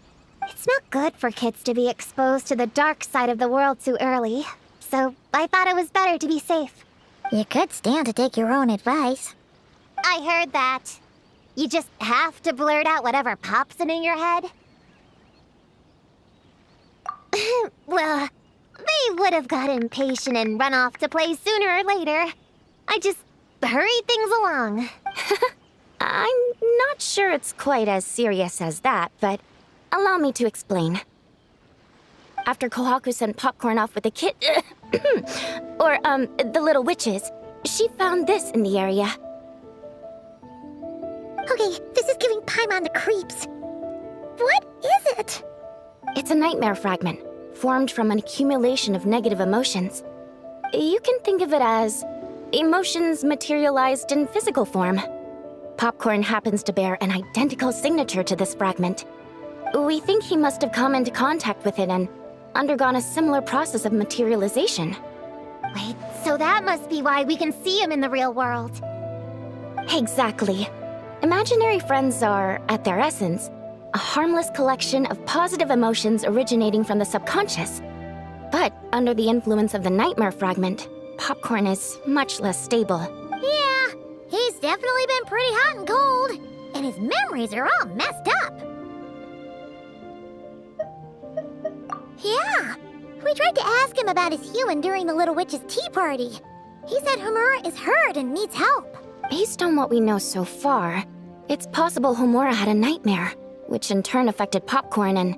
It's not good for kids to be exposed to the dark side of the world too early, so I thought it was better to be safe. You could stand to take your own advice. I heard that. You just have to blurt out whatever pops in your head? Well, they would have got impatient and run off to play sooner or later. I just hurried things along. I'm not sure it's quite as serious as that, but allow me to explain. After Kohaku sent Popcorn off with the kid... or, the little witches, she found this in the area. Okay, this is giving Paimon the creeps. What is it? It's a nightmare fragment, formed from an accumulation of negative emotions. You can think of it as emotions materialized in physical form. Popcorn happens to bear an identical signature to this fragment. We think he must have come into contact with it and undergone a similar process of materialization. Wait, so that must be why we can see him in the real world. Exactly. Imaginary friends are, at their essence, a harmless collection of positive emotions originating from the subconscious. But under the influence of the nightmare fragment, Popcorn is much less stable. Yeah, he's definitely been pretty hot and cold, and his memories are all messed up. Yeah, we tried to ask him about his human during the Little Witch's tea party. He said Homura is hurt and needs help. Based on what we know so far, it's possible Homura had a nightmare, which in turn affected Popcorn, and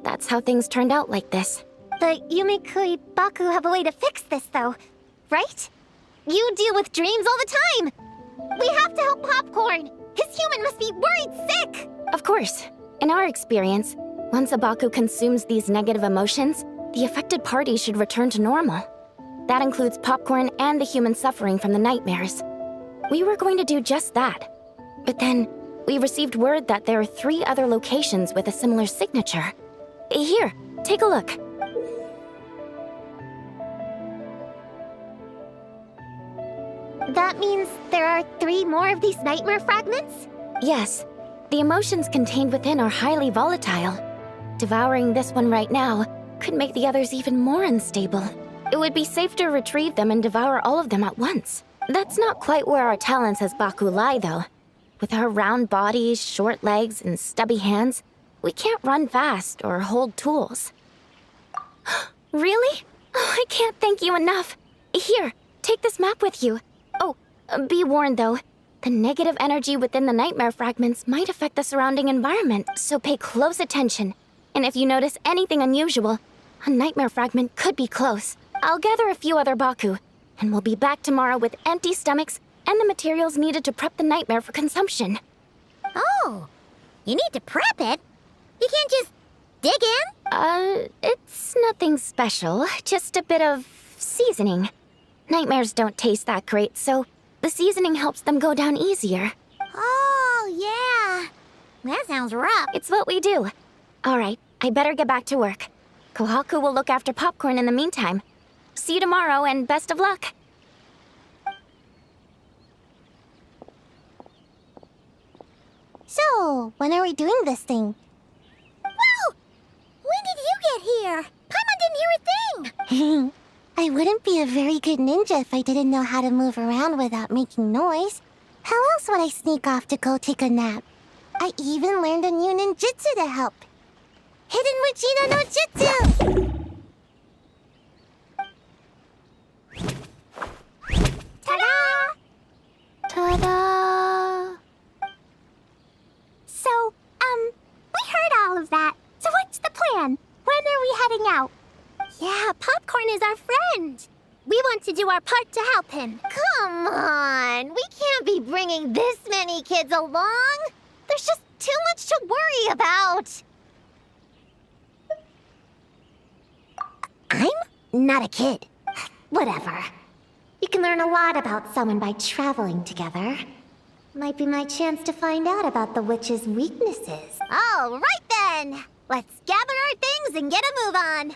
that's how things turned out like this. The Yumekui Baku have a way to fix this, though, right? You deal with dreams all the time! We have to help Popcorn! His human must be worried sick! Of course. In our experience, once a Baku consumes these negative emotions, the affected party should return to normal. That includes Popcorn and the human suffering from the nightmares. We were going to do just that. But then, we received word that there are 3 other locations with a similar signature. Here, take a look. That means there are 3 more of these nightmare fragments? Yes, the emotions contained within are highly volatile. Devouring this one right now could make the others even more unstable. It would be safe to retrieve them and devour all of them at once. That's not quite where our talents as Baku lie, though. With our round bodies, short legs, and stubby hands, we can't run fast or hold tools. Really? Oh, I can't thank you enough. Here, take this map with you. Oh, be warned though, the negative energy within the nightmare fragments might affect the surrounding environment, so pay close attention. And if you notice anything unusual, a nightmare fragment could be close. I'll gather a few other Baku, and we'll be back tomorrow with empty stomachs and the materials needed to prep the nightmare for consumption. Oh, you need to prep it? You can't just dig in? It's nothing special, just a bit of seasoning. Nightmares don't taste that great, so the seasoning helps them go down easier. Oh, yeah. That sounds rough. It's what we do. All right, I better get back to work. Kohaku will look after popcorn in the meantime. See you tomorrow, and best of luck. So, when are we doing this thing? Whoa! When did you get here? Paimon didn't hear a thing! I wouldn't be a very good ninja if I didn't know how to move around without making noise. How else would I sneak off to go take a nap? I even learned a new ninjutsu to help. Hidden Mujina no Jutsu! Ta-da! Ta-da! So, we heard all of that. So what's the plan? When are we heading out? Yeah, Popcorn is our friend. We want to do our part to help him. Come on, we can't be bringing this many kids along. There's just too much to worry about. I'm not a kid. Whatever. You can learn a lot about someone by traveling together. Might be my chance to find out about the witch's weaknesses. All right then! Let's gather our things and get a move on.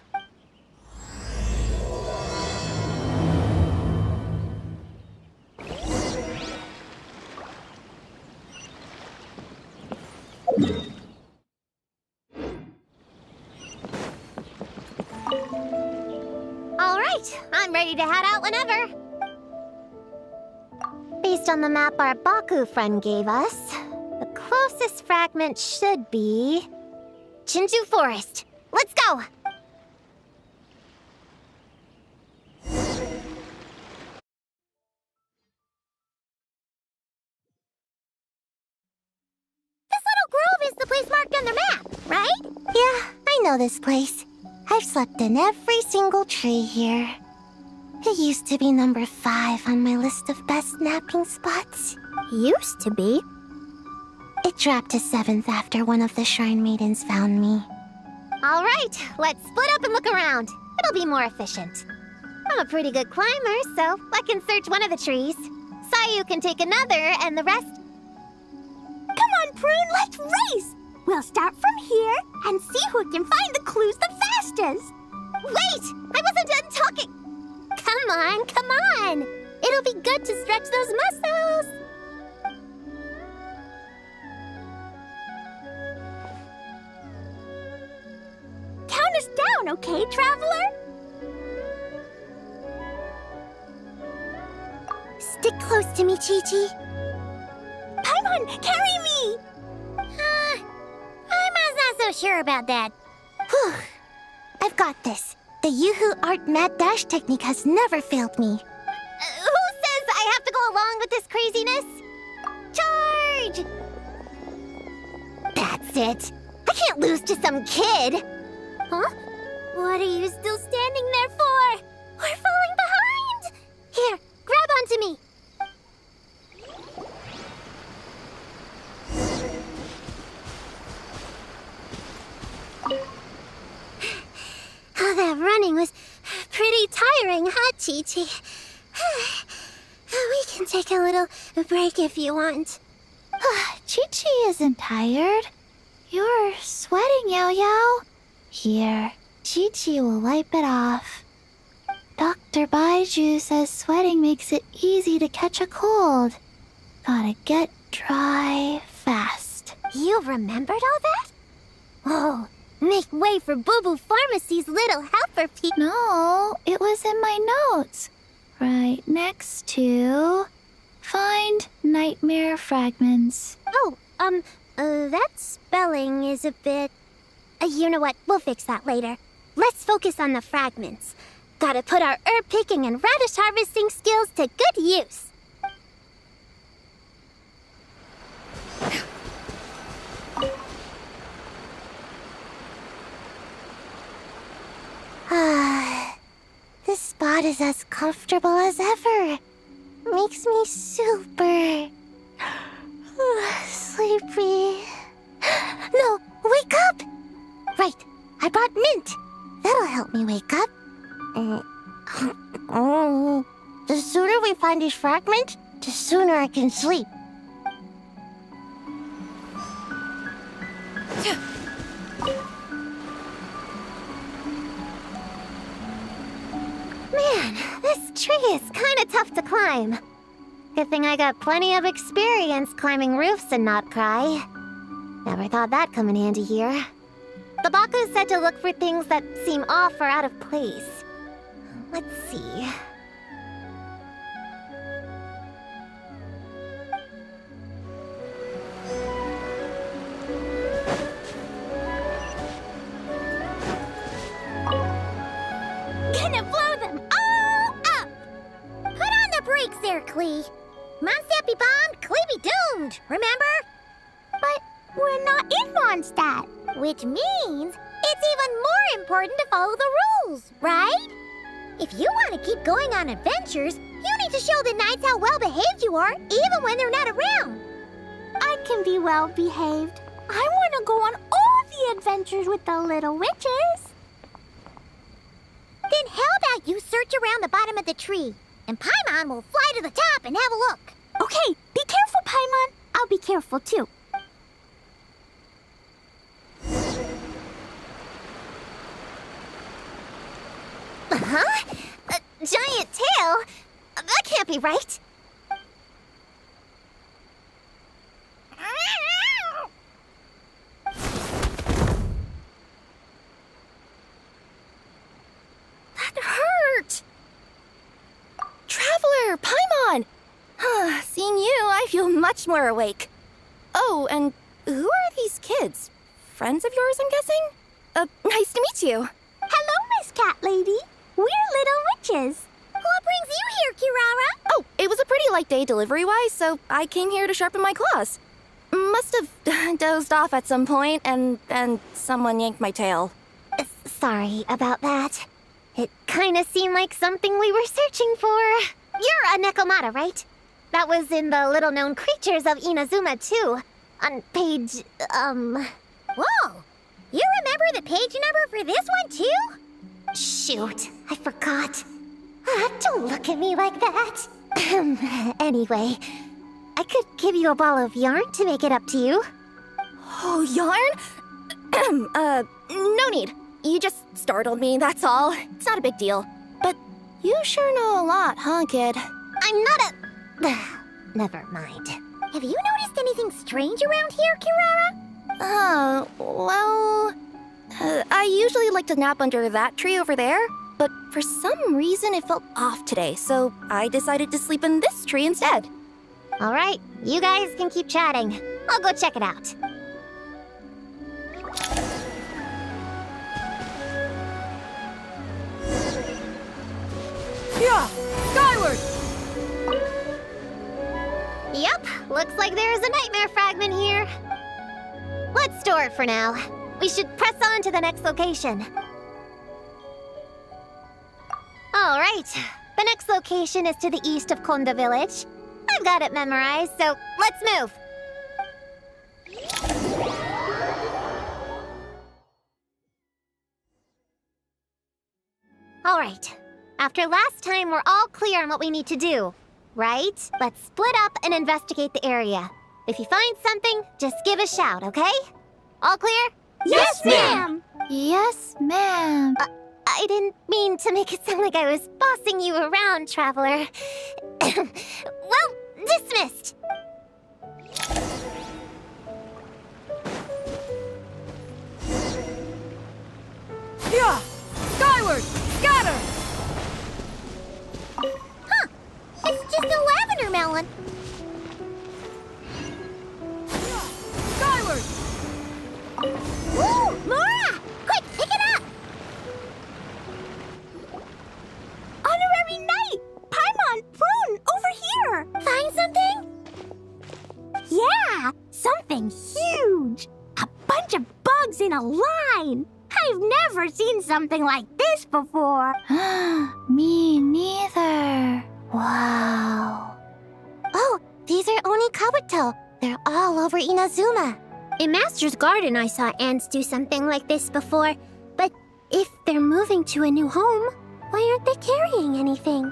All right, I'm ready to head out whenever. Based on the map our Baku friend gave us, the closest fragment should be Chinju Forest. Let's go! This little grove is the place marked on the map, right? Yeah, I know this place. I've slept in every single tree here. It used to be number 5 on my list of best napping spots. Used to be? It dropped to 7th after one of the Shrine Maidens found me. All right, let's split up and look around. It'll be more efficient. I'm a pretty good climber, so I can search one of the trees. Sayu can take another, and the rest... Come on, Prune, let's race! We'll start from here and see who can find the clues the fastest. Wait! I wasn't done talking! Come on, come on! It'll be good to stretch those muscles! Count us down, okay, traveler? Stick close to me, Chi-Chi. Paimon, carry me! Paimon's not so sure about that. Whew. I've got this. The Yoo-Hoo Art Mad Dash technique has never failed me. Who says I have to go along with this craziness? Charge! That's it. I can't lose to some kid. Huh? What are you still standing there for? We're falling behind! Here, grab onto me. Oh, that running was pretty tiring, huh, Chi-Chi? We can take a little break if you want. Chi-Chi isn't tired. You're sweating, Yao Yao. Here, Chi-Chi will wipe it off. Dr. Baiju says sweating makes it easy to catch a cold. Gotta get dry fast. You remembered all that? Oh, make way for Boo Boo Pharmacy's little helper No, it was in my notes. Right next to... Find nightmare fragments. Oh, that spelling is a bit... you know what? We'll fix that later. Let's focus on the fragments. Gotta put our herb picking and radish harvesting skills to good use. This spot is as comfortable as ever. Makes me super... sleepy. No, wake up! Right, I brought mint. That'll help me wake up. The sooner we find these fragments, the sooner I can sleep. Man, this tree is kind of tough to climb. Good thing I got plenty of experience climbing roofs and not cry. Never thought that'd come in handy here. The Baku said to look for things that seem off or out of place. Let's see. Gonna blow them all up! Put on the brakes there, Klee. Mondstadt be bombed, Klee be doomed, remember? But we're not in Mondstadt. Which means it's even more important to follow the rules, right? If you want to keep going on adventures, you need to show the knights how well behaved you are, even when they're not around. I can be well behaved. I want to go on all the adventures with the little witches. Then how about you search around the bottom of the tree, and Paimon will fly to the top and have a look. Okay, be careful, Paimon. I'll be careful too. Huh? A giant tail? That can't be right. That hurt! Traveler, Paimon! Seeing you, I feel much more awake. Oh, and who are these kids? Friends of yours, I'm guessing? Nice to meet you. Hello, Miss Cat Lady. We're little witches. What brings you here, Kirara? Oh, it was a pretty light day delivery-wise, so I came here to sharpen my claws. Must have dozed off at some point, and then someone yanked my tail. Sorry about that. It kind of seemed like something we were searching for. You're a Nekomata, right? That was in the little-known creatures of Inazuma, too. On page, Whoa! You remember the page number for this one, too? Shoot, I forgot. Don't look at me like that. Anyway, I could give you a ball of yarn to make it up to you. Oh, yarn? No need. You just startled me, that's all. It's not a big deal. But you sure know a lot, huh, kid? I'm not a... Never mind. Have you noticed anything strange around here, Kirara? Well... I usually like to nap under that tree over there, but for some reason it felt off today, so I decided to sleep in this tree instead. All right, you guys can keep chatting. I'll go check it out. Yeah! Skyward! Yep, looks like there's a nightmare fragment here. Let's store it for now. We should press on to the next location. All right, the next location is to the east of Konda Village. I've got it memorized, so let's move. All right, after last time, we're all clear on what we need to do, right? Let's split up and investigate the area. If you find something, just give a shout, okay? All clear? Yes, ma'am. Yes, ma'am. I didn't mean to make it sound like I was bossing you around, Traveler. Well, dismissed. Yeah! Skyward! Scatter! Huh. It's just a lavender melon. Skyward! Woo! Laura! Quick, pick it up! Honorary Knight! Paimon, Prune, over here! Find something? Yeah, something huge! A bunch of bugs in a line! I've never seen something like this before. Me neither. Wow. Oh, these are Oni Kabuto. They're all over Inazuma. In Master's Garden, I saw ants do something like this before. But if they're moving to a new home, why aren't they carrying anything?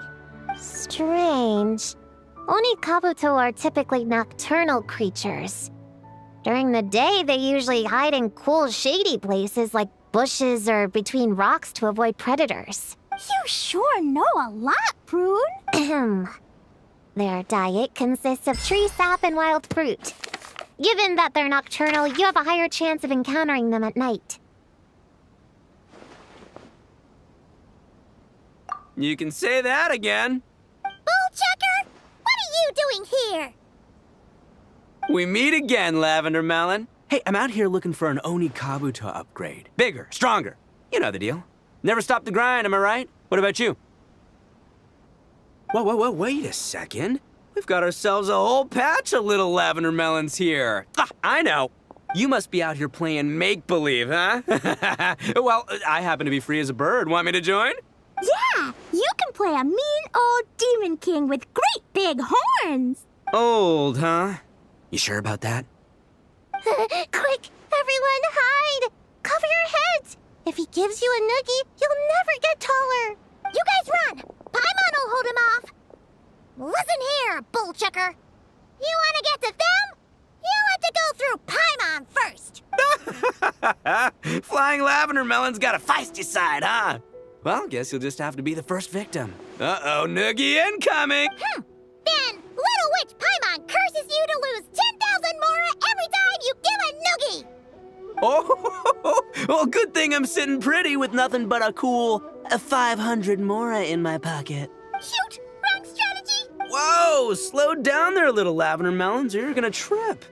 Strange. Oni Kabuto are typically nocturnal creatures. During the day, they usually hide in cool, shady places like bushes or between rocks to avoid predators. You sure know a lot, Prune. Their diet consists of tree sap and wild fruit. Given that they're nocturnal, you have a higher chance of encountering them at night. You can say that again. Bullchecker, what are you doing here? We meet again, Lavender Melon. Hey, I'm out here looking for an Oni Kabuto upgrade. Bigger, stronger. You know the deal. Never stop the grind, am I right? What about you? Whoa, wait a second. We've got ourselves a whole patch of little Lavender Melons here. Ah, I know. You must be out here playing make-believe, huh? Well, I happen to be free as a bird. Want me to join? Yeah, you can play a mean old demon king with great big horns. Old, huh? You sure about that? Quick, everyone hide! Cover your heads! If he gives you a noogie, you'll never get taller. You guys run! Paimon will hold him off. Listen here, Bullchecker. You want to get to them? You have to go through Paimon first. Flying Lavender Melon's got a feisty side, huh? Well, guess you'll just have to be the first victim. Uh-oh, noogie incoming! Then Little Witch Paimon curses you to lose 10,000 Mora every time you give a noogie. Oh, well, good thing I'm sitting pretty with nothing but a cool 500 Mora in my pocket. Shoot! Wrong strategy! Whoa, slow down there, little Lavender Melons, or you're gonna trip.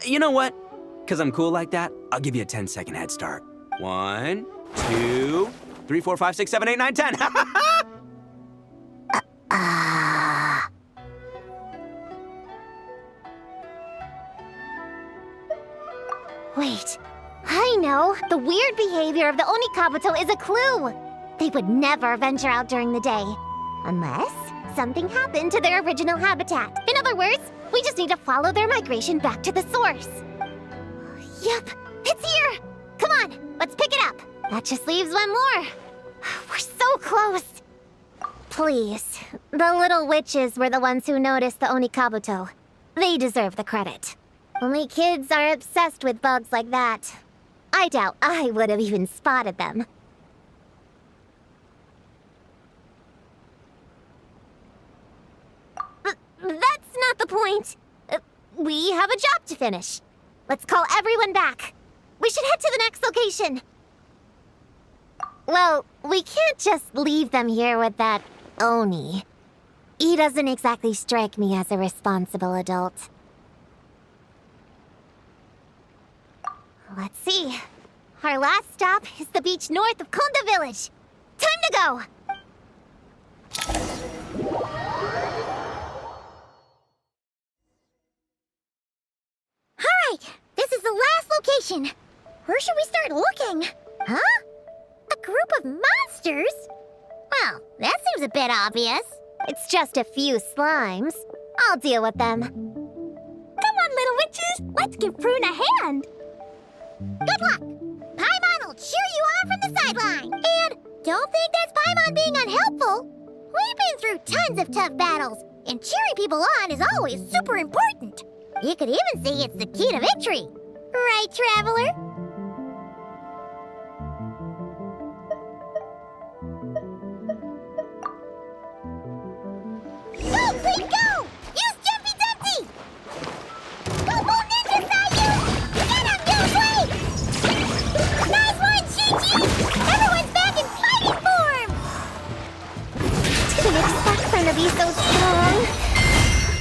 You know what? Because I'm cool like that, I'll give you a 10-second head start. 1, 2, 3, 4, 5, 6, 7, 8, 9, 10. Wait, I know. The weird behavior of the Onikabuto is a clue. They would never venture out during the day. Unless something happened to their original habitat. In other words, we just need to follow their migration back to the source. Yep, it's here. Come on, let's pick it up. That just leaves one more. We're so close. Please, the little witches were the ones who noticed the Onikabuto. They deserve the credit. Only kids are obsessed with bugs like that. I doubt I would have even spotted them. That's not the point. We have a job to finish. Let's call everyone back. We should head to the next location. Well, we can't just leave them here with that Oni. He doesn't exactly strike me as a responsible adult. Let's see. Our last stop is the beach north of Konda Village. Time to go! Alright, this is the last location. Where should we start looking? Huh? A group of monsters? Well, that seems a bit obvious. It's just a few slimes. I'll deal with them. Come on, little witches. Let's give Prune a hand. Good luck! Paimon will cheer you on from the sideline. And don't think that's Paimon being unhelpful. We've been through tons of tough battles, and cheering people on is always super important. You could even say it's the key to victory. Right, Traveler? Go, Clean, go! Use Jumpy Dumpty! Go, Bull Ninja Sayu! Get him, Noseway! Nice one, Chi-Chi! Everyone's back in fighting form! Didn't expect them to be so strong.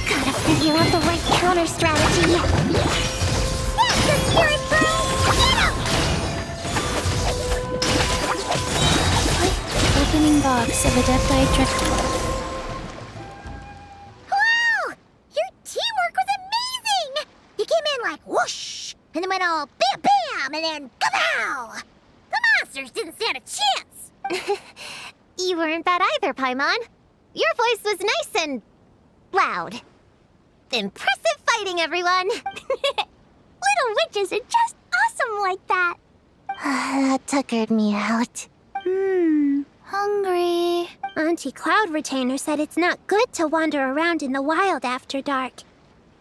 Gotta figure out the right counter strategy. That's the spirit, bro! Get him! Opening box of Adepti Trek. Wow! Your teamwork was amazing! You came in like whoosh, and then went all bam bam, and then kapow! The monsters didn't stand a chance! You weren't bad either, Paimon. Your voice was nice and loud. Impressive fighting, everyone! Little witches are just awesome like that. That tuckered me out. Hungry. Auntie Cloud Retainer said it's not good to wander around in the wild after dark.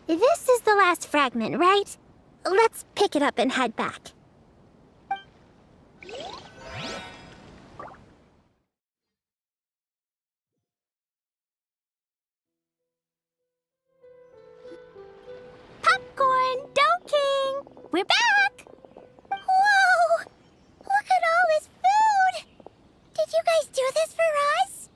This is the last fragment, right? let's pick it up and head back. Popcorn, Dough King! We're back! Whoa! Look at all this food! Did you guys do this for us?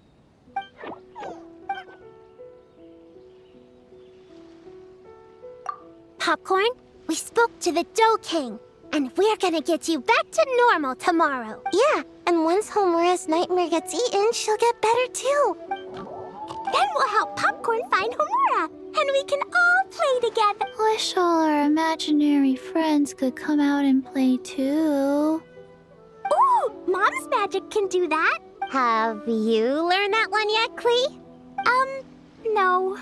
Popcorn, we spoke to the Dough King, and we're gonna get you back to normal tomorrow. Yeah, and once Homura's nightmare gets eaten, she'll get better too. Then we'll help Popcorn find Homura, and we can all play together. Wish all our imaginary friends could come out and play too. Ooh, Mom's magic can do that. Have you learned that one yet, Klee? No.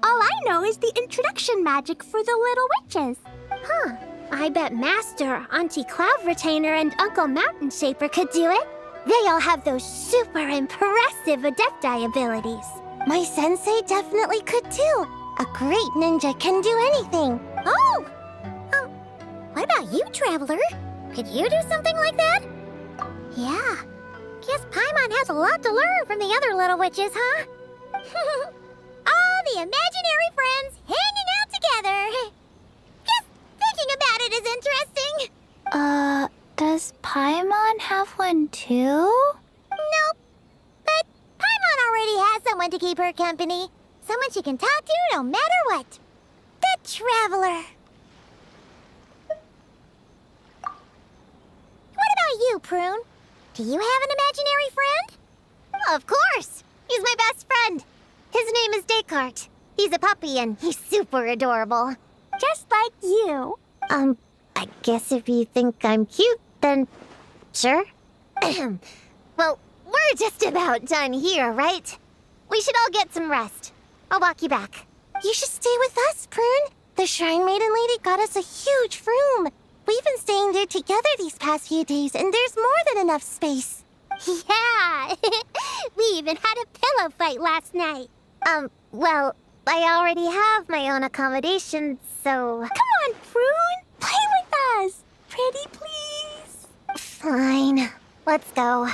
All I know is the introduction magic for the little witches. Huh. I bet Master, Auntie Cloud Retainer, and Uncle Mountain Shaper could do it. They all have those super impressive Adepti abilities. My sensei definitely could too. A great ninja can do anything. Oh! What about you, Traveler? Could you do something like that? Yeah. Guess Paimon has a lot to learn from the other little witches, huh? All the imaginary friends hanging out together. Just thinking about it is interesting. Does Paimon have one too? Nope. But Paimon already has someone to keep her company. Someone she can talk to no matter what. The Traveler. What about you, Prune? Do you have an imaginary friend? Of course. He's my best friend. His name is Descartes. He's a puppy and he's super adorable. Just like you. I guess if you think I'm cute, then sure. Well, we're just about done here, right? We should all get some rest. I'll walk you back. You should stay with us, Prune. The Shrine Maiden Lady got us a huge room. We've been staying there together these past few days, and there's more than enough space. Yeah, we even had a pillow fight last night. Well, I already have my own accommodation, so... Come on, Prune! Play with us! Pretty, please? Fine. Let's go.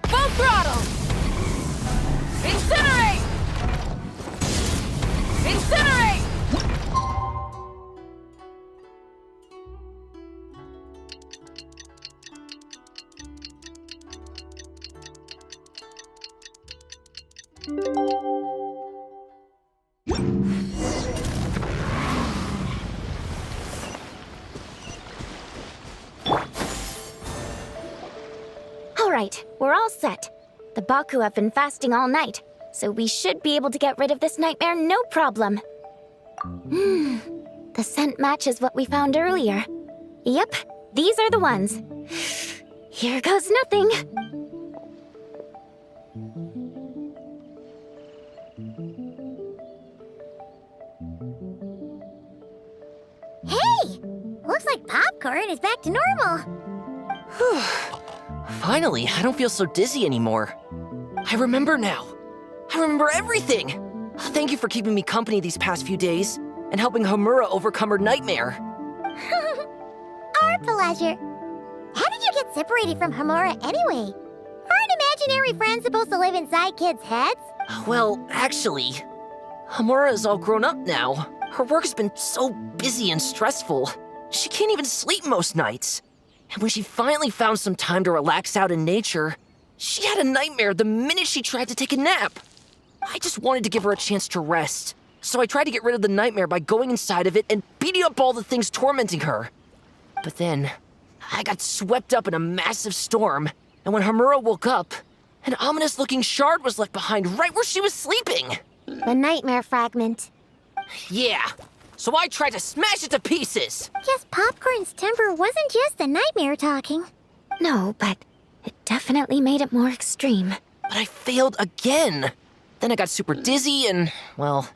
Full throttle! Incinerate! Incinerate! All right, we're all set. The Baku have been fasting all night, so we should be able to get rid of this nightmare no problem. The scent matches what we found earlier. Yep, these are the ones. Here goes nothing. Hey! Looks like Popcorn is back to normal. Finally, I don't feel so dizzy anymore. I remember now. I remember everything. Thank you for keeping me company these past few days and helping Homura overcome her nightmare. Our pleasure. How did you get separated from Homura anyway? Aren't imaginary friends supposed to live inside kids' heads? Well, actually, Homura is all grown up now. Her work's been so busy and stressful. She can't even sleep most nights. And when she finally found some time to relax out in nature, she had a nightmare the minute she tried to take a nap. I just wanted to give her a chance to rest, so I tried to get rid of the nightmare by going inside of it and beating up all the things tormenting her. But then, I got swept up in a massive storm, and when Homura woke up, an ominous-looking shard was left behind right where she was sleeping. The nightmare fragment. Yeah, so I tried to smash it to pieces. Guess Popcorn's temper wasn't just the nightmare talking. No, but It definitely made it more extreme. But I failed again. Then I got super dizzy and, well,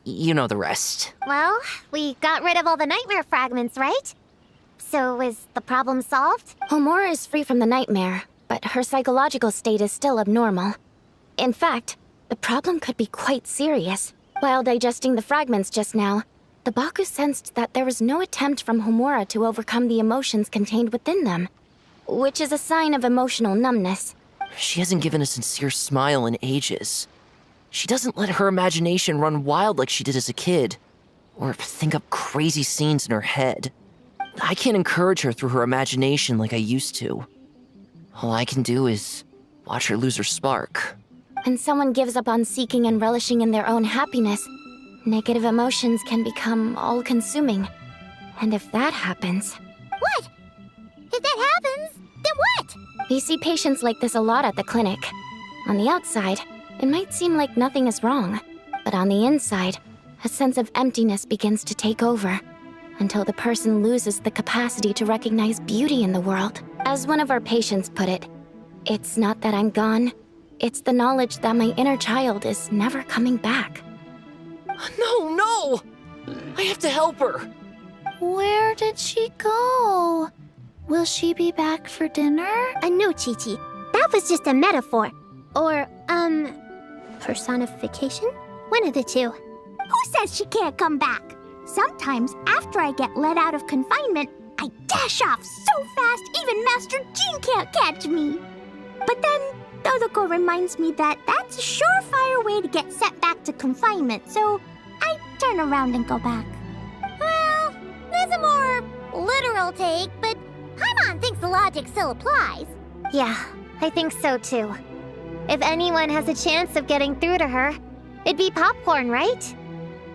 you know the rest. Well, we got rid of all the nightmare fragments, right? So is the problem solved? Homura is free from the nightmare, but her psychological state is still abnormal. In fact, the problem could be quite serious. While digesting the fragments just now, the Baku sensed that there was no attempt from Homura to overcome the emotions contained within them, which is a sign of emotional numbness. She hasn't given a sincere smile in ages. She doesn't let her imagination run wild like she did as a kid, or think up crazy scenes in her head. I can't encourage her through her imagination like I used to. All I can do is watch her lose her spark. When someone gives up on seeking and relishing in their own happiness, negative emotions can become all-consuming. And if that happens... What? If that happens, then what? We see patients like this a lot at the clinic. On the outside, it might seem like nothing is wrong, but on the inside, a sense of emptiness begins to take over, until the person loses the capacity to recognize beauty in the world. As one of our patients put it, it's not that I'm gone, it's the knowledge that my inner child is never coming back. No! I have to help her. Where did she go? Will she be back for dinner? No, Chi-Chi. That was just a metaphor. Or, personification? One of the two. Who says she can't come back? Sometimes, after I get let out of confinement, I dash off so fast even Master Jean can't catch me. But then, Dodoko reminds me that that's a surefire way to get sent back to confinement, so I turn around and go back. Well, that's a more literal take, but Paimon thinks the logic still applies. Yeah, I think so too. If anyone has a chance of getting through to her, it'd be Popcorn, right?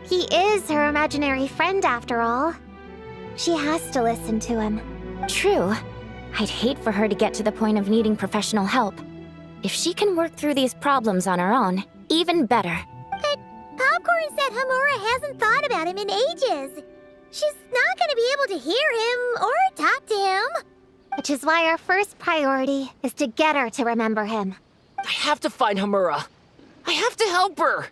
He is her imaginary friend after all. She has to listen to him. True. I'd hate for her to get to the point of needing professional help. If she can work through these problems on her own, even better. But Popcorn said Homura hasn't thought about him in ages. She's not gonna be able to hear him or talk to him. Which is why our first priority is to get her to remember him. I have to find Homura. I have to help her.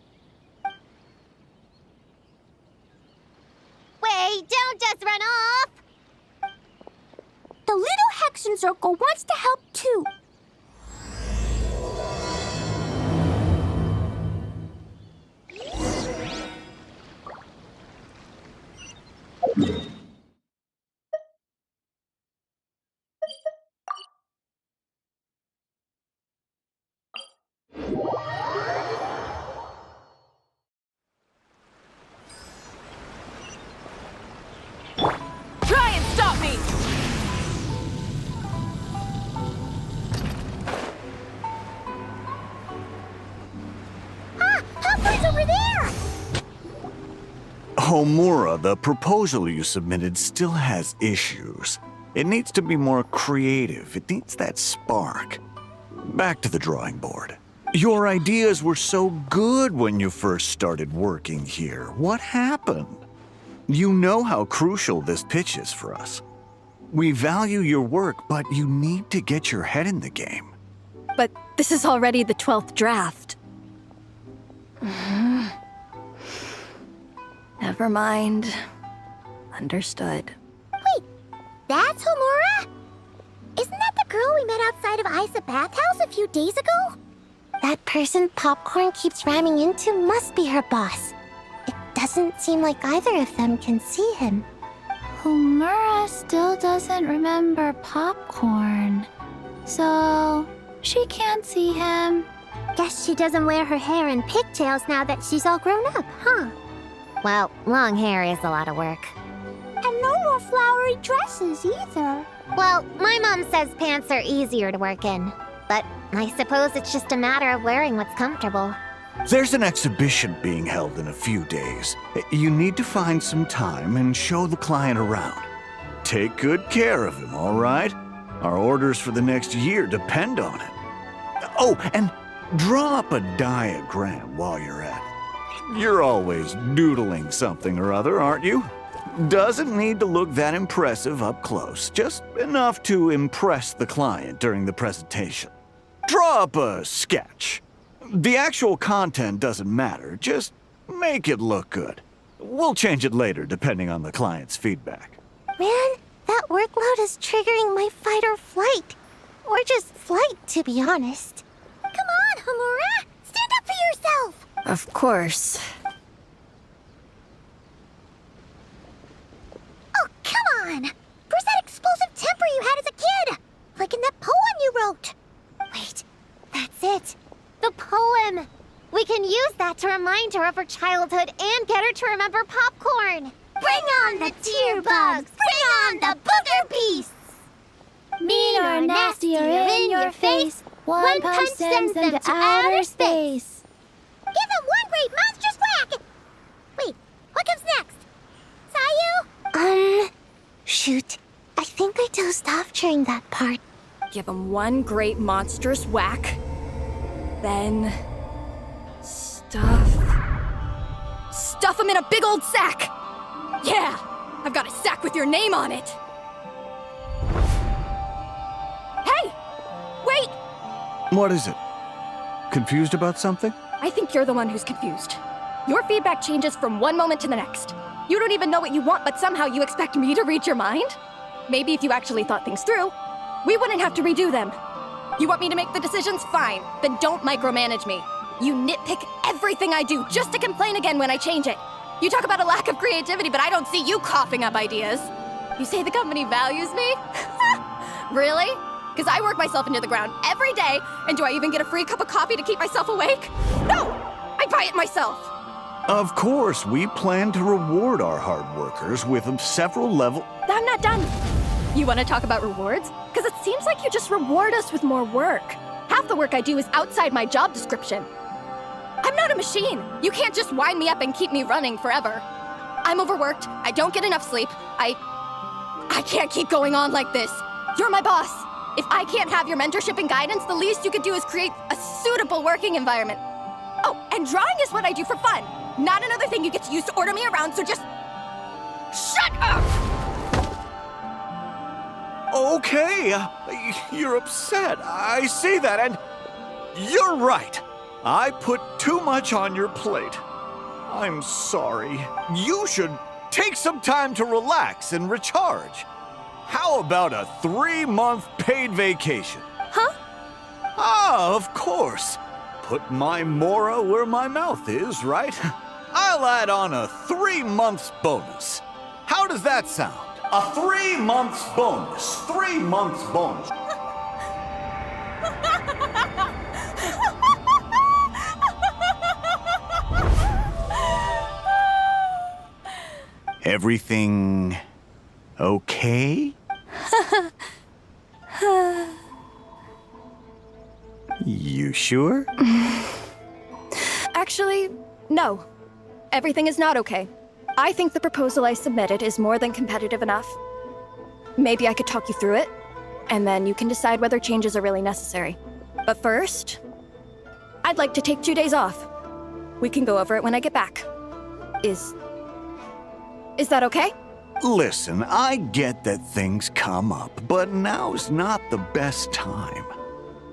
Wait, don't just run off! The little Hexen Circle wants to help too. Try and stop me! Hopper's over there! Homura, the proposal you submitted still has issues. It needs to be more creative. It needs that spark. Back to the drawing board. Your ideas were so good when you first started working here. What happened? You know how crucial this pitch is for us. We value your work, but you need to get your head in the game. But this is already the 12th draft. Never mind. Understood. Wait, that's Homura? Isn't that the girl we met outside of Isa Bathhouse a few days ago? That person Popcorn keeps ramming into must be her boss. It doesn't seem like either of them can see him. Homura still doesn't remember Popcorn. So, she can't see him. Guess she doesn't wear her hair in pigtails now that she's all grown up, huh? Well, long hair is a lot of work. And no more flowery dresses either. Well, my mom says pants are easier to work in. But I suppose it's just a matter of wearing what's comfortable. There's an exhibition being held in a few days. You need to find some time and show the client around. Take good care of him, all right? Our orders for the next year depend on it. Oh, and draw up a diagram while you're at it. You're always doodling something or other, aren't you? Doesn't need to look that impressive up close, just enough to impress the client during the presentation. Draw up a sketch. The actual content doesn't matter, just make it look good. We'll change it later depending on the client's feedback. Man, that workload is triggering my fight or flight. Or just flight, to be honest. Come on, Homura! Stand up for yourself! Of course. Oh, come on! Where's that explosive temper you had as a kid? Like in that poem you wrote. Wait, that's it. The poem. We can use that to remind her of her childhood and get her to remember popcorn. Bring on the tear bugs! Bring on the booger beasts! Mean or nasty or in your face, one punch sends them to outer space. Give them one great monstrous whack! Wait, what comes next? Sayu? Shoot. I think I dozed off during that part. Give him one great monstrous whack. Then... Stuff him in a big old sack! Yeah! I've got a sack with your name on it! Hey! Wait! What is it? Confused about something? I think you're the one who's confused. Your feedback changes from one moment to the next. You don't even know what you want, but somehow you expect me to read your mind? Maybe if you actually thought things through, we wouldn't have to redo them. You want me to make the decisions? Fine. Then don't micromanage me. You nitpick everything I do just to complain again when I change it. You talk about a lack of creativity, but I don't see you coughing up ideas. You say the company values me? Really? Because I work myself into the ground every day, and do I even get a free cup of coffee to keep myself awake? No! I buy it myself! Of course, we plan to reward our hard workers with several level... I'm not done. You want to talk about rewards? Because it seems like you just reward us with more work. Half the work I do is outside my job description. I'm not a machine. You can't just wind me up and keep me running forever. I'm overworked. I don't get enough sleep. I can't keep going on like this. You're my boss. If I can't have your mentorship and guidance, the least you could do is create a suitable working environment. Oh, and drawing is what I do for fun. Not another thing you get to use to order me around, so just... shut up! Okay, you're upset. I see that, and you're right. I put too much on your plate. I'm sorry. You should take some time to relax and recharge. How about a 3-month paid vacation? Huh? Ah, of course. Put my mora where my mouth is, right? I'll add on a 3 months bonus. How does that sound? A 3 months bonus. 3 months bonus. Everything okay? You sure? Actually, no. Everything is not okay. I think the proposal I submitted is more than competitive enough. Maybe I could talk you through it, and then you can decide whether changes are really necessary. But first, I'd like to take 2 days off. We can go over it when I get back. Is that okay? Listen, I get that things come up, but now's not the best time.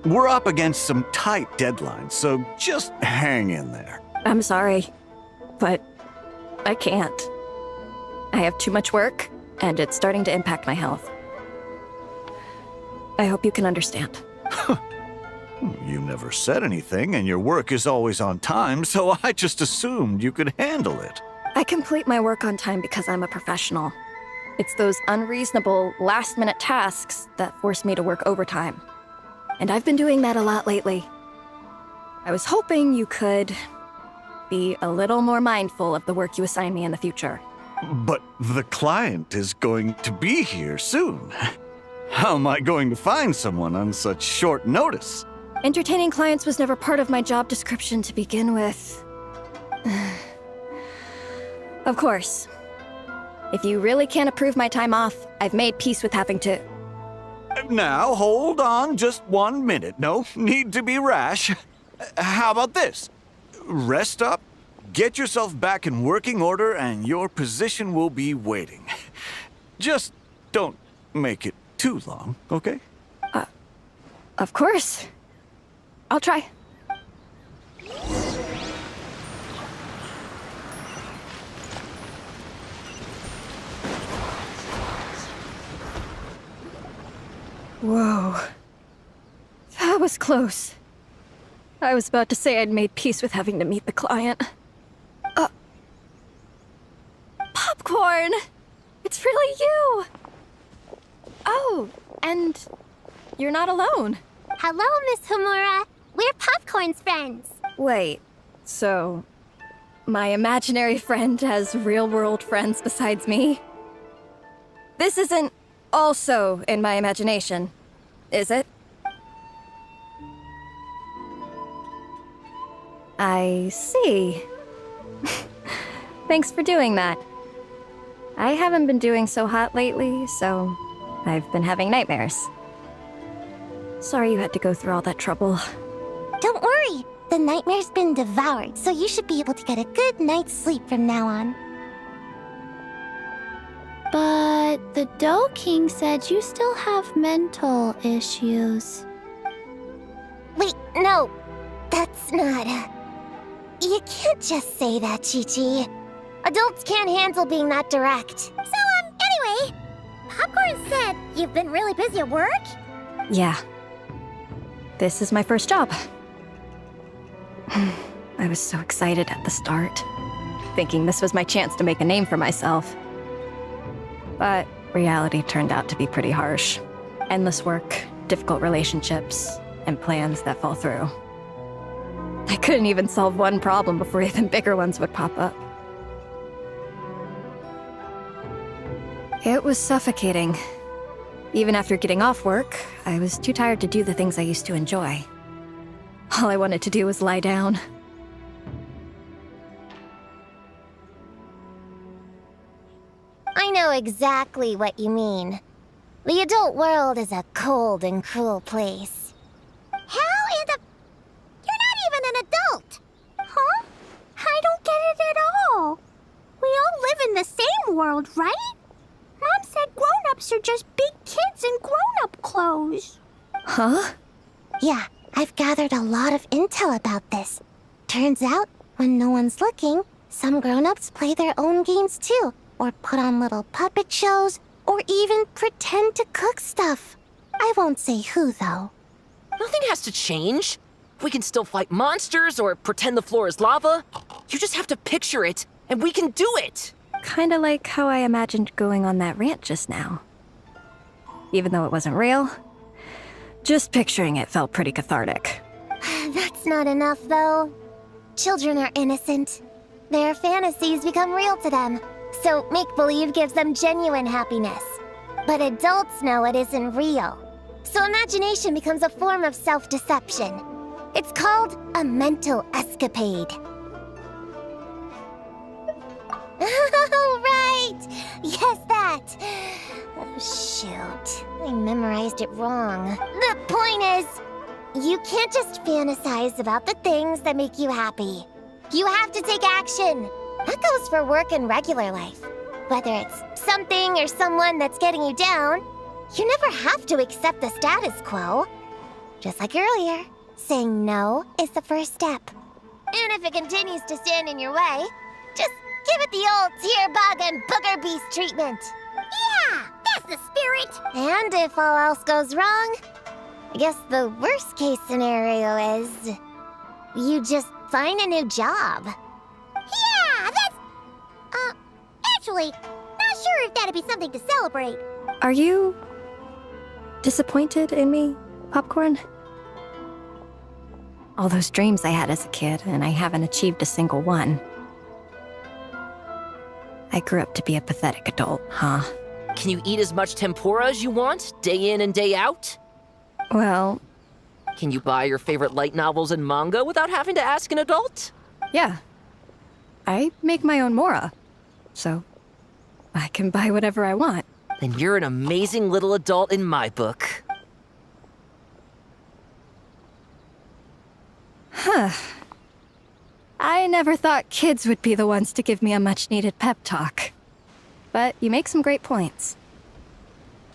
We're up against some tight deadlines, so just hang in there. I'm sorry, but I can't. I have too much work, and it's starting to impact my health. I hope you can understand. You never said anything, and your work is always on time, so I just assumed you could handle it. I complete my work on time because I'm a professional. It's those unreasonable, last-minute tasks that force me to work overtime. And I've been doing that a lot lately. I was hoping you could be a little more mindful of the work you assign me in the future. But the client is going to be here soon. How am I going to find someone on such short notice? Entertaining clients was never part of my job description to begin with. Of course. If you really can't approve my time off, I've made peace with having to... Now, hold on just 1 minute. No need to be rash. How about this? Rest up, Get yourself back in working order and your position will be waiting. Just don't make it too long, okay? Of course. I'll try. Whoa. That was close. I was about to say I'd made peace with having to meet the client. Popcorn! It's really you! Oh, and you're not alone. Hello, Miss Homura. We're Popcorn's friends. Wait, so my imaginary friend has real-world friends besides me? This isn't also in my imagination, is it? I see. Thanks for doing that. I haven't been doing so hot lately, so I've been having nightmares. Sorry you had to go through all that trouble. Don't worry. The nightmare's been devoured, so you should be able to get a good night's sleep from now on. But the Dough King said you still have mental issues. Wait, no. That's not... You can't just say that, Chi-Chi. Adults can't handle being that direct. So, anyway, Popcorn said you've been really busy at work? Yeah. This is my first job. I was so excited at the start, thinking this was my chance to make a name for myself. But reality turned out to be pretty harsh. Endless work, difficult relationships, and plans that fall through. I couldn't even solve one problem before even bigger ones would pop up. It was suffocating. Even after getting off work, I was too tired to do the things I used to enjoy. All I wanted to do was lie down. I know exactly what you mean. The adult world is a cold and cruel place. How in the... You're not even an adult! Huh? I don't get it at all. We all live in the same world, right? Mom said grown-ups are just big kids in grown-up clothes. Huh? Yeah, I've gathered a lot of intel about this. Turns out, when no one's looking, some grown-ups play their own games too, or put on little puppet shows, or even pretend to cook stuff. I won't say who, though. Nothing has to change. We can still fight monsters or pretend the floor is lava. You just have to picture it, and we can do it. Kinda like how I imagined going on that rant just now. Even though it wasn't real, just picturing it felt pretty cathartic. That's not enough, though. Children are innocent. Their fantasies become real to them, so make-believe gives them genuine happiness. But adults know it isn't real, so imagination becomes a form of self-deception. It's called a mental escapade. Oh, right! Yes, that! Oh, shoot. I memorized it wrong. The point is, you can't just fantasize about the things that make you happy. You have to take action. That goes for work and regular life. Whether it's something or someone that's getting you down, you never have to accept the status quo. Just like earlier, saying no is the first step. And if it continues to stand in your way, just give it the old tear bug and booger beast treatment. Yeah, that's the spirit. And if all else goes wrong, I guess the worst case scenario is you just find a new job. Yeah, that's... actually, not sure if that'd be something to celebrate. Are you disappointed in me, Popcorn? All those dreams I had as a kid, and I haven't achieved a single one. I grew up to be a pathetic adult, huh? Can you eat as much tempura as you want, day in and day out? Well, Can you buy your favorite light novels and manga without having to ask an adult? yeah. I make my own mora, so I can buy whatever I want. Then you're an amazing little adult in my book. I never thought kids would be the ones to give me a much-needed pep talk. But you make some great points.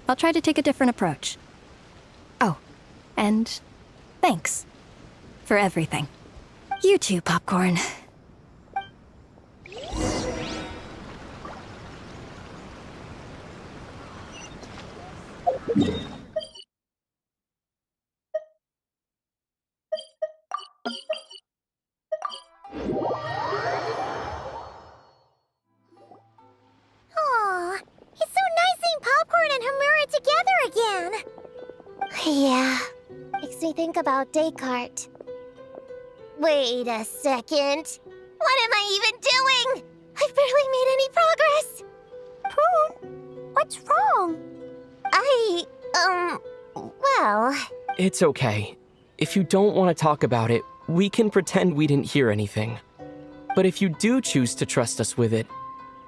I'll try to take a different approach. Oh, and thanks for everything. You too, Popcorn. Aw, it's so nice seeing Popcorn and Hamura together again. Yeah, makes me think about Descartes. Wait a second. What am I even doing? I've barely made any progress. Prune, what's wrong? Well... It's okay. If you don't want to talk about it, we can pretend we didn't hear anything. But if you do choose to trust us with it,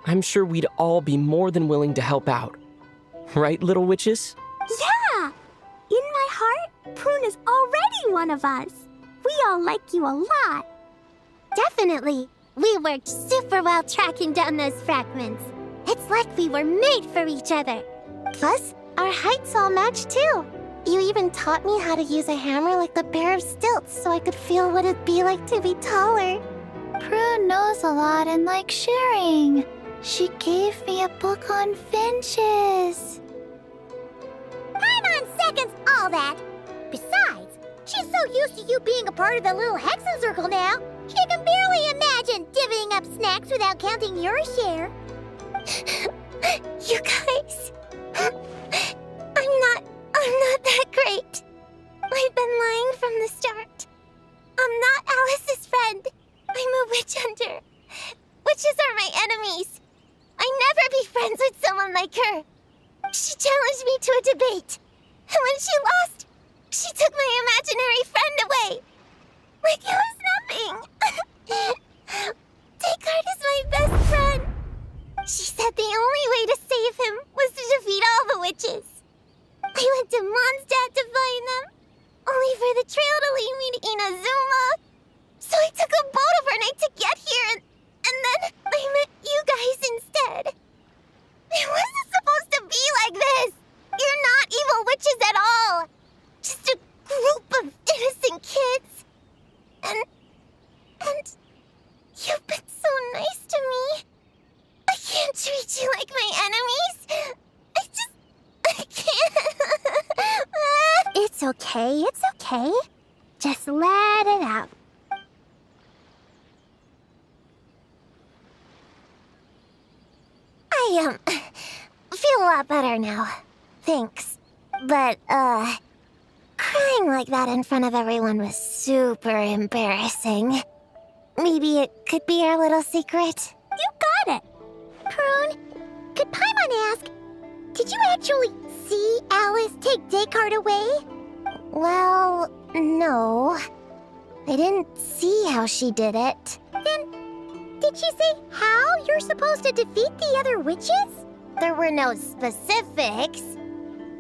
I'm sure we'd all be more than willing to help out. Right, little witches? Yeah! In my heart, Prune is already one of us. We all like you a lot. Definitely. We worked super well tracking down those fragments. It's like we were made for each other. Plus, our heights all match too. You even taught me how to use a hammer like the Bear of Stilts so I could feel what it'd be like to be taller. Prune knows a lot and likes sharing. She gave me a book on finches. Time on seconds, all that. Besides, she's so used to you being a part of the little Hexen Circle now, she can barely imagine divvying up snacks without counting your share. You guys, I'm not that great. I've been lying from the start. I'm not Alice's friend. I'm a witch hunter. Witches are my enemies. I'd never be friends with someone like her. She challenged me to a debate. And when she lost, she took my imaginary friend away. Like it was nothing. Descartes is my best friend. She said the only way to save him was to defeat all the witches. I went to Mondstadt to find them, only for the trail to lead me to Inazuma. So I took a boat overnight to get here, and then I met you guys instead. It wasn't supposed to be like this. You're not evil witches at all. Just a group of innocent kids. And you've been so nice to me. I can't treat you like my enemies. I can't. It's okay, it's okay. Just let it out. I, feel a lot better now. Thanks. But, crying like that in front of everyone was super embarrassing. Maybe it could be our little secret. You got it. Prune, could Paimon ask, did you actually see Alice take Descartes away? Well, no. I didn't see how she did it. Then, did she say how you're supposed to defeat the other witches? There were no specifics.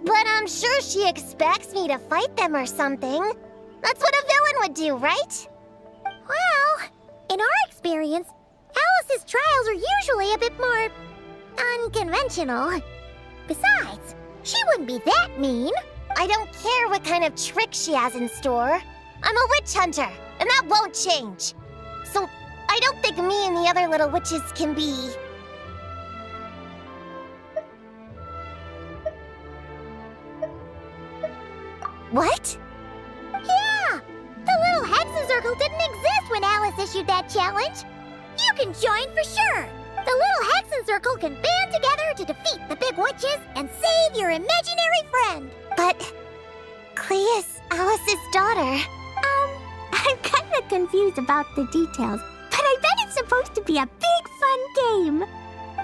But I'm sure she expects me to fight them or something. That's what a villain would do, right? Well, in our experience, Alice's trials are usually a bit more unconventional. Besides, she wouldn't be that mean. I don't care what kind of trick she has in store. I'm a witch hunter, and that won't change. So I don't think me and the other little witches can be... What? Yeah! The little Hexen Circle didn't exist when Alice issued that challenge. You can join for sure. The little Hexen Circle can band together to defeat the big witches and save your imaginary friend. But Clea's Alice's daughter. I'm kind of confused about the details, but I bet it's supposed to be a big fun game.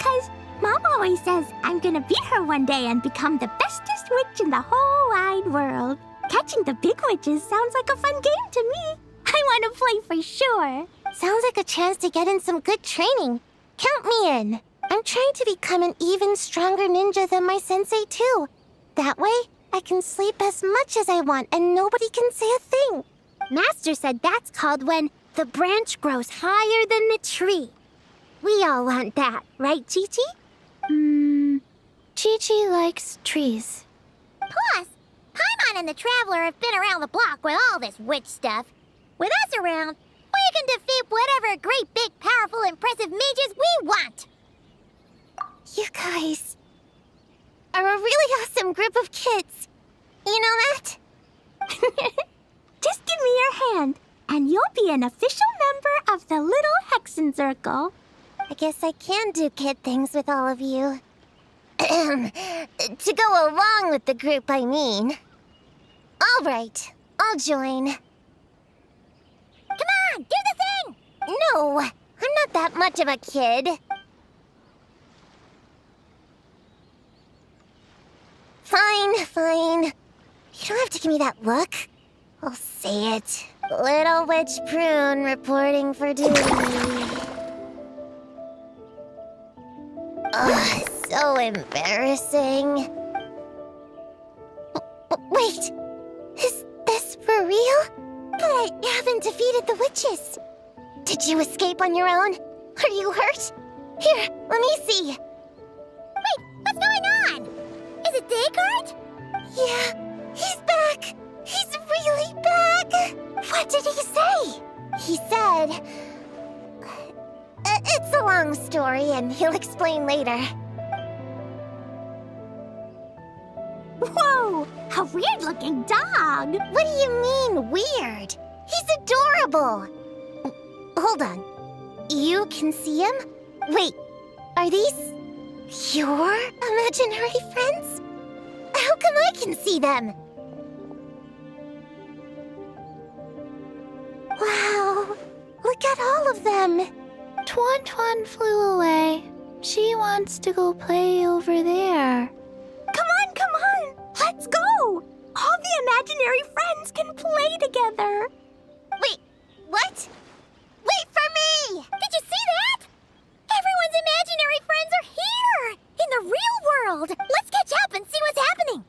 'Cause Mom always says I'm gonna beat her one day and become the bestest witch in the whole wide world. Catching the big witches sounds like a fun game to me. I want to play for sure. Sounds like a chance to get in some good training. Count me in. I'm trying to become an even stronger ninja than my sensei too. That way, I can sleep as much as I want and nobody can say a thing. Master said that's called when The branch grows higher than the tree. We all want that, right, Chi-Chi? Chi-Chi likes trees. Plus, Paimon and the Traveler have been around the block with all this witch stuff. With us around, we can defeat whatever great, big, powerful, impressive mages we want. You guys are a really awesome group of kids. You know that? Just give me your hand, and you'll be an official member of the Little Hexen Circle. I guess I can do kid things with all of you. To go along with the group, I mean. All right, I'll join. Come on, do the thing! No, I'm not that much of a kid. Fine. You don't have to give me that look. I'll say it. Little Witch Prune reporting for duty. Ugh, so embarrassing. Wait, is this for real? But I haven't defeated the witches. Did you escape on your own? Are you hurt? Here, let me see. Wait, what's going on? Is it Descartes? Yeah, he's back. He's really back. What did he say? He said... it's a long story, and he'll explain later. Whoa! A weird-looking dog! What do you mean, weird? He's adorable! Hold on. You can see him? Wait, are these your imaginary friends? How come I can see them? Wow, look at all of them! Tuan flew away. She wants to go play over there. Come on! Let's go! All the imaginary friends can play together! Wait, what? Wait for me! Did you see that? Everyone's imaginary friends are here! In the real world! Let's catch up and see what's happening!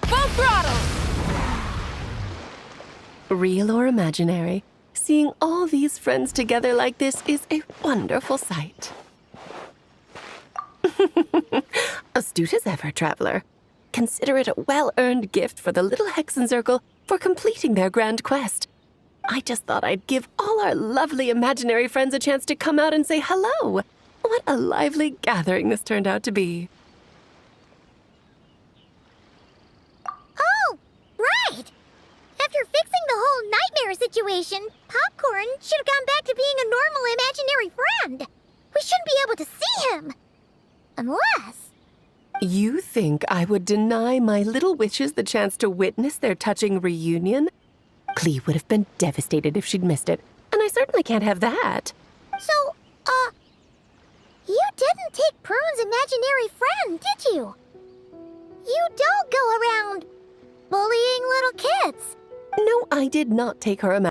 Full throttle! Real or imaginary, seeing all these friends together like this is a wonderful sight. Astute as ever, Traveler. Consider it a well-earned gift for the Little Hexen Circle for completing their grand quest. I just thought I'd give all our lovely imaginary friends a chance to come out and say hello. What a lively gathering this turned out to be. Oh, right! After fixing the whole nightmare situation, Popcorn should have gone back to being a normal imaginary friend. We shouldn't be able to see him. Unless... You think I would deny my little witches the chance to witness their touching reunion? Clee would have been devastated if she'd missed it, and I certainly can't have that. So, you didn't take Prune's imaginary friend, did you? You don't go around bullying little kids. No, I did not take her